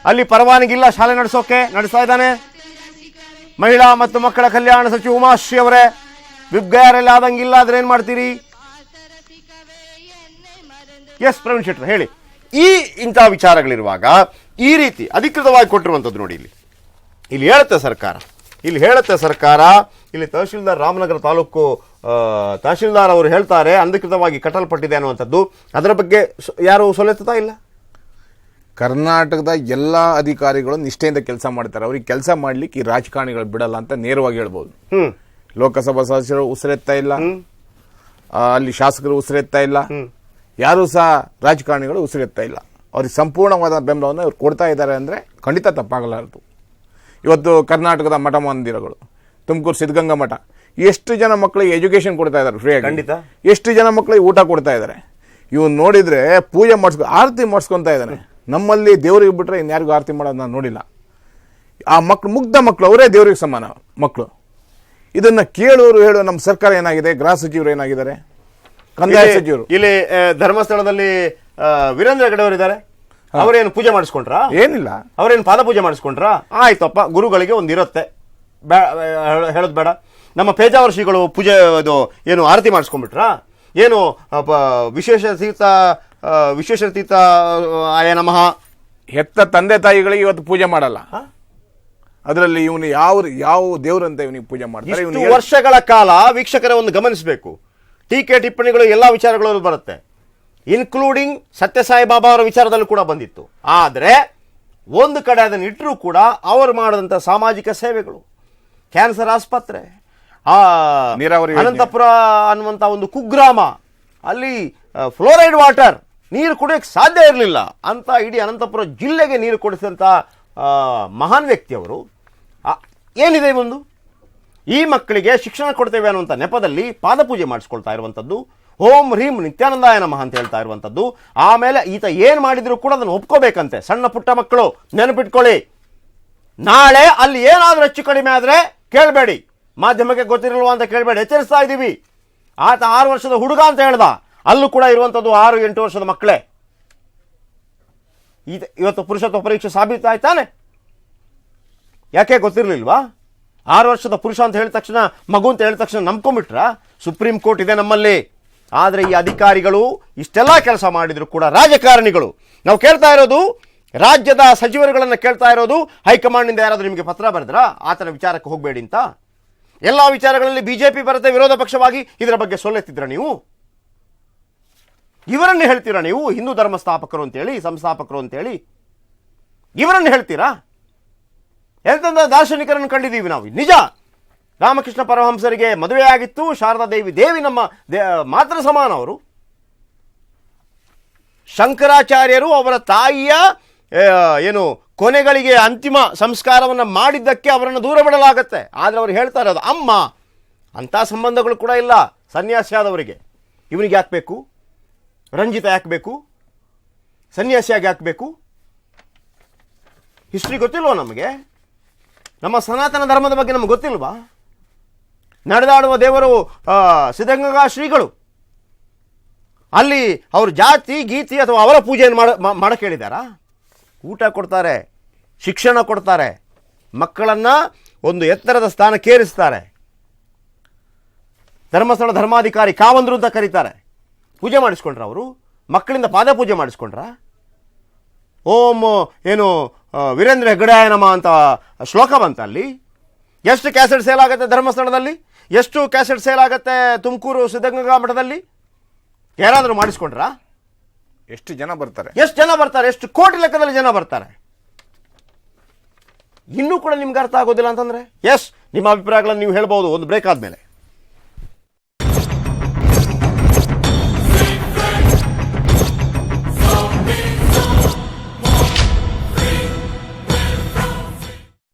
ಅಲ್ಲಿ ಪರವಾನಗಿ ಇಲ್ಲ ಶಾಲೆ ನಡೆಸೋಕೆ, ನಡೆಸ್ತಾ ಇದ್ದಾನೆ. ಮಹಿಳಾ ಮತ್ತು ಮಕ್ಕಳ ಕಲ್ಯಾಣ ಸಚಿವ ಉಮಾಶ್ರೀ ಅವರೇ, ವಿಬ್ಗಯಾರಲ್ಲಿ ಆದಂಗಿಲ್ಲ ಆದ್ರೆ ಏನು ಮಾಡ್ತೀರಿ? ಎಸ್ ಪ್ರವೀಣ್ ಶೆಟ್ಟರ್ ಹೇಳಿ. ಇಂಥ ವಿಚಾರಗಳಿರುವಾಗ ಈ ರೀತಿ ಅಧಿಕೃತವಾಗಿ ಕೊಟ್ಟಿರುವಂಥದ್ದು ನೋಡಿ, ಇಲ್ಲಿ ಹೇಳುತ್ತೆ ಸರ್ಕಾರ, ಇಲ್ಲಿ ತಹಶೀಲ್ದಾರ್ ರಾಮನಗರ ತಾಲೂಕು ತಹಶೀಲ್ದಾರ್ ಅವರು ಹೇಳ್ತಾರೆ ಅನಧಿಕೃತವಾಗಿ ಕಟ್ಟಲ್ಪಟ್ಟಿದೆ ಅನ್ನುವಂಥದ್ದು. ಅದರ ಬಗ್ಗೆ ಯಾರು ಸೊಲೆತ್ತಾ ಇಲ್ಲ. ಕರ್ನಾಟಕದ ಎಲ್ಲ ಅಧಿಕಾರಿಗಳು ನಿಷ್ಠೆಯಿಂದ ಕೆಲಸ ಮಾಡ್ತಾರೆ. ಅವ್ರಿಗೆ ಕೆಲಸ ಮಾಡ್ಲಿಕ್ಕೆ ಈ ರಾಜಕಾರಣಿಗಳು ಬಿಡಲ್ಲ ಅಂತ ನೇರವಾಗಿ ಹೇಳ್ಬೋದು. ಲೋಕಸಭಾ ಸದಸ್ಯರು ಉಸಿರೆತ್ತಾ ಇಲ್ಲ, ಅಲ್ಲಿ ಶಾಸಕರು ಉಸಿರೆತ್ತಾ ಇಲ್ಲ, ಯಾರು ಸಹ ರಾಜಕಾರಣಿಗಳು ಉಸಿರೆತ್ತಾ ಇಲ್ಲ. ಅವ್ರಿಗೆ ಸಂಪೂರ್ಣವಾದ ಬೆಂಬಲವನ್ನು ಅವ್ರು ಕೊಡ್ತಾ ಇದ್ದಾರೆ ಅಂದರೆ ಖಂಡಿತ ತಪ್ಪಾಗಲಾರದು. ಇವತ್ತು ಕರ್ನಾಟಕದ ಮಠ ಮಂದಿರಗಳು, ತುಮಕೂರು ಸಿದ್ಧಗಂಗಾ ಮಠ, ಎಷ್ಟು ಜನ ಮಕ್ಕಳಿಗೆ ಎಜುಕೇಶನ್ ಕೊಡ್ತಾ ಇದ್ದಾರೆ ಫ್ರೀಯಾಗಿ, ಖಂಡಿತ ಎಷ್ಟು ಜನ ಮಕ್ಕಳಿಗೆ ಊಟ ಕೊಡ್ತಾ ಇದ್ದಾರೆ. ಇವನು ನೋಡಿದ್ರೆ ಪೂಜೆ ಆರತಿ ಮಾಡಿಸ್ಕೊತಾ ಇದ್ದಾನೆ. ನಮ್ಮಲ್ಲಿ ದೇವರಿಗೆ ಬಿಟ್ರೆ ಇನ್ಯಾರಿಗೂ ಆರತಿ ಮಾಡೋದು ನಾನು ನೋಡಿಲ್ಲ. ಆ ಮಕ್ಕಳು ಮುಗ್ಧ ಮಕ್ಕಳು, ಅವರೇ ದೇವರಿಗೆ ಸಮಾನ ಮಕ್ಕಳು. ಇದನ್ನ ಕೇಳೋರು ಹೇಳೋ ನಮ್ಮ ಸರ್ಕಾರ ಏನಾಗಿದೆ, ಗೃಹ ಸಚಿವರು ಏನಾಗಿದ್ದಾರೆ, ಕಂದಾಯ ಸಚಿವರು. ಇಲ್ಲಿ ಧರ್ಮಸ್ಥಳದಲ್ಲಿ ವೀರೇಂದ್ರ ಹೆಗಡೆ ಅವರಿದ್ದಾರೆ, ಅವರೇನು ಪೂಜೆ ಮಾಡಿಸ್ಕೊಂಡ್ರ? ಏನಿಲ್ಲ. ಅವರೇನು ಪಾದ ಪೂಜೆ ಮಾಡಿಸ್ಕೊಂಡ್ರ? ಆಯ್ತಪ್ಪ, ಗುರುಗಳಿಗೆ ಒಂದಿರುತ್ತೆ, ಹೇಳೋದು ಬೇಡ. ನಮ್ಮ ಪೇಜಾವರ ಶ್ರೀಗಳು ಪೂಜೆ ಏನು ಆರತಿ ಮಾಡಿಸ್ಕೊಂಡ್ಬಿಟ್ರ? ಏನು ವಿಶೇಷ ತೀರ್ಥ ಆಯ ನಮಃ. ಹೆತ್ತ ತಂದೆ ತಾಯಿಗಳಿಗೆ ಇವತ್ತು ಪೂಜೆ ಮಾಡಲ್ಲ. ಅದರಲ್ಲಿ ಇವನು ಯಾವ ದೇವರಂತ ಇವನಿಗೆ ಪೂಜೆ ಮಾಡ್ತಾರೆ. ವರ್ಷಗಳ ಕಾಲ ವೀಕ್ಷಕರ ಒಂದು ಗಮನಿಸಬೇಕು, ಟೀಕೆ ಟಿಪ್ಪಣಿಗಳು ಎಲ್ಲ ವಿಚಾರಗಳಲ್ಲೂ ಬರುತ್ತೆ, ಇನ್ಕ್ಲೂಡಿಂಗ್ ಸತ್ಯಸಾಯಿ ಬಾಬಾ ಅವರ ವಿಚಾರದಲ್ಲೂ ಕೂಡ ಬಂದಿತ್ತು. ಆದರೆ ಒಂದು ಕಡೆ ಅದನ್ನು ಇಟ್ಟರೂ ಕೂಡ ಅವರು ಮಾಡಿದಂಥ ಸಾಮಾಜಿಕ ಸೇವೆಗಳು, ಕ್ಯಾನ್ಸರ್ ಆಸ್ಪತ್ರೆ, ನೀರಾವರಿ, ಅನಂತಪುರ ಅನ್ನುವಂಥ ಒಂದು ಕುಗ್ರಾಮ, ಅಲ್ಲಿ ಫ್ಲೋರೈಡ್ ವಾಟರ್, ನೀರು ಕುಡಿಯೋಕ್ಕೆ ಸಾಧ್ಯ ಇರಲಿಲ್ಲ ಅಂತ ಇಡೀ ಅನಂತಪುರ ಜಿಲ್ಲೆಗೆ ನೀರು ಕೊಡಿಸಿದಂಥ ಮಹಾನ್ ವ್ಯಕ್ತಿಯವರು. ಏನಿದೆ ಒಂದು ಈ ಮಕ್ಕಳಿಗೆ ಶಿಕ್ಷಣ ಕೊಡ್ತೇವೆ ಅನ್ನುವಂಥ ನೆಪದಲ್ಲಿ ಪಾದಪೂಜೆ ಮಾಡಿಸ್ಕೊಳ್ತಾ ಇರುವಂಥದ್ದು, ಓಂ ಹ್ರೀಂ ನಿತ್ಯಾನಂದಾಯ ನಮಃ ಅಂತ ಹೇಳ್ತಾ ಇರುವಂಥದ್ದು. ಆಮೇಲೆ ಈತ ಏನು ಮಾಡಿದ್ರು ಕೂಡ ಅದನ್ನು ಒಪ್ಕೋಬೇಕಂತೆ. ಸಣ್ಣ ಪುಟ್ಟ ಮಕ್ಕಳು ನೆನಪಿಟ್ಕೊಳ್ಳಿ, ನಾಳೆ ಅಲ್ಲಿ ಏನಾದರೂ ಹೆಚ್ಚು ಕಡಿಮೆ ಆದರೆ ಕೇಳಬೇಡಿ, ಮಾಧ್ಯಮಕ್ಕೆ ಗೊತ್ತಿರಲ್ವ ಅಂತ ಕೇಳಬೇಡಿ, ಎಚ್ಚರಿಸ್ತಾ ಇದ್ದೀವಿ. ಆತ 6 ವರ್ಷದ ಹುಡುಗ ಅಂತ ಹೇಳ್ದ, ಅಲ್ಲೂ ಕೂಡ ಇರುವಂಥದ್ದು 6-8 ವರ್ಷದ ಮಕ್ಕಳೇ. ಇವತ್ತು ಪುರುಷತ್ವ ಪರೀಕ್ಷೆ ಸಾಬೀತಾಯ್ತಾನೆ. ಯಾಕೆ ಗೊತ್ತಿರಲಿಲ್ವಾ? 6 ವರ್ಷದ ಪುರುಷ ಅಂತ ಹೇಳಿದ ತಕ್ಷಣ, ಮಗು ಅಂತ ಹೇಳಿದ ತಕ್ಷಣ ನಂಬ್ಕೊಂಡ್ಬಿಟ್ರ? ಸುಪ್ರೀಂ ಕೋರ್ಟ್ ಇದೆ ನಮ್ಮಲ್ಲಿ. ಆದರೆ ಈ ಅಧಿಕಾರಿಗಳು ಇಷ್ಟೆಲ್ಲ ಕೆಲಸ ಮಾಡಿದ್ರು ಕೂಡ ರಾಜಕಾರಣಿಗಳು. ನಾವು ಕೇಳ್ತಾ ಇರೋದು, ರಾಜ್ಯದ ಸಚಿವರುಗಳನ್ನು ಕೇಳ್ತಾ ಇರೋದು, ಹೈಕಮಾಂಡ್ನಿಂದ ಯಾರಾದರೂ ನಿಮಗೆ ಪತ್ರ ಬರೆದ್ರಾ ಆತನ ವಿಚಾರಕ್ಕೆ ಹೋಗಬೇಡಿ ಅಂತ? ಎಲ್ಲ ವಿಚಾರಗಳಲ್ಲಿ ಬಿಜೆಪಿ ಬರುತ್ತೆ ವಿರೋಧ ಪಕ್ಷವಾಗಿ, ಇದರ ಬಗ್ಗೆ ಸೊಲ್ಲೆತ್ತಿದ್ರ ನೀವು? ಇವರನ್ನು ಹೇಳ್ತೀರಾ ನೀವು ಹಿಂದೂ ಧರ್ಮ ಸ್ಥಾಪಕರು ಅಂತೇಳಿ, ಸಂಸ್ಥಾಪಕರು ಅಂತೇಳಿ ಇವರನ್ನು ಹೇಳ್ತೀರಾ? ಎಂತೆಂಥ ದಾರ್ಶನಿಕರನ್ನು ಕಂಡಿದ್ದೀವಿ ನಾವು. ನಿಜ, ರಾಮಕೃಷ್ಣ ಪರಮಹಂಸರಿಗೆ ಮದುವೆಯಾಗಿತ್ತು, ಶಾರದಾ ದೇವಿ ನಮ್ಮ ಮಾತೃ ಸಮಾನ ಅವರು. ಶಂಕರಾಚಾರ್ಯರು ಅವರ ತಾಯಿಯ ಏನು ಕೊನೆಗಳಿಗೆ ಅಂತಿಮ ಸಂಸ್ಕಾರವನ್ನು ಮಾಡಿದ್ದಕ್ಕೆ ಅವರನ್ನು ದೂರ ಬಿಡಲಾಗತ್ತೆ. ಆದರೆ ಅವರು ಹೇಳ್ತಾ ಇರೋದು ಅಮ್ಮ. ಅಂಥ ಸಂಬಂಧಗಳು ಕೂಡ ಇಲ್ಲ ಸನ್ಯಾಸಿ ಆದವರಿಗೆ. ಇವನಿಗೆ ಯಾಕೆ ಬೇಕು? ರಂಜಿತ ಯಾಕೆ ಬೇಕು? ಸನ್ಯಾಸಿಯಾಗಿ ಯಾಕೆ ಬೇಕು? ಹಿಸ್ಟ್ರಿ ಗೊತ್ತಿಲ್ವ ನಮಗೆ? ನಮ್ಮ ಸನಾತನ ಧರ್ಮದ ಬಗ್ಗೆ ನಮ್ಗೆ ಗೊತ್ತಿಲ್ವಾ? ನಡೆದಾಡುವ ದೇವರು ಸಿದ್ಧಗಂಗಾ ಶ್ರೀಗಳು. ಅಲ್ಲಿ ಅವ್ರ ಜಾತಿ ಗೀತಿ ಅಥವಾ ಅವರ ಪೂಜೆಯನ್ನು ಮಾಡಕ್ಕೆ ಹೇಳಿದಾರಾ? ಊಟ ಕೊಡ್ತಾರೆ, ಶಿಕ್ಷಣ ಕೊಡ್ತಾರೆ, ಮಕ್ಕಳನ್ನು ಒಂದು ಎತ್ತರದ ಸ್ಥಾನಕ್ಕೇರಿಸ್ತಾರೆ. ಧರ್ಮಸ್ಥಳ ಧರ್ಮಾಧಿಕಾರಿ ಕಾವಂದ್ರು ಅಂತ ಕರೀತಾರೆ. ಪೂಜೆ ಮಾಡಿಸ್ಕೊಂಡ್ರ ಅವರು? ಮಕ್ಕಳಿಂದ ಪಾದ ಪೂಜೆ ಮಾಡಿಸ್ಕೊಂಡ್ರ? ಓಂ ಏನು ವೀರೇಂದ್ರ ಹೆಗ್ಗಡೆಯ ನಮ ಅಂತ ಶ್ಲೋಕ ಬಂತ ಅಲ್ಲಿ. ಎಷ್ಟು ಕ್ಯಾಸೆಟ್ ಸೇಲ್ ಆಗುತ್ತೆ ಧರ್ಮಸ್ಥಳದಲ್ಲಿ? ಎಷ್ಟು ಕ್ಯಾಸೆಟ್ ಸೇಲ್ ಆಗುತ್ತೆ ತುಮಕೂರು ಸಿದ್ಧಗಂಗಾ ಮಠದಲ್ಲಿ? ಯಾರಾದರೂ ಮಾಡಿಸ್ಕೊಂಡ್ರ? ಎಷ್ಟು ಜನ ಬರ್ತಾರೆ? ಎಷ್ಟು ಕೋಟಿ ಲೆಕ್ಕದಲ್ಲಿ ಜನ ಬರ್ತಾರೆ. ಇನ್ನೂ ಕೂಡ ನಿಮ್ಗೆ ಅರ್ಥ ಆಗೋದಿಲ್ಲ ಅಂತಂದ್ರೆ ಎಸ್, ನಿಮ್ಮ ಅಭಿಪ್ರಾಯಗಳನ್ನು ನೀವು ಹೇಳ್ಬೋದು ಒಂದು ಬ್ರೇಕ್ ಆದಮೇಲೆ.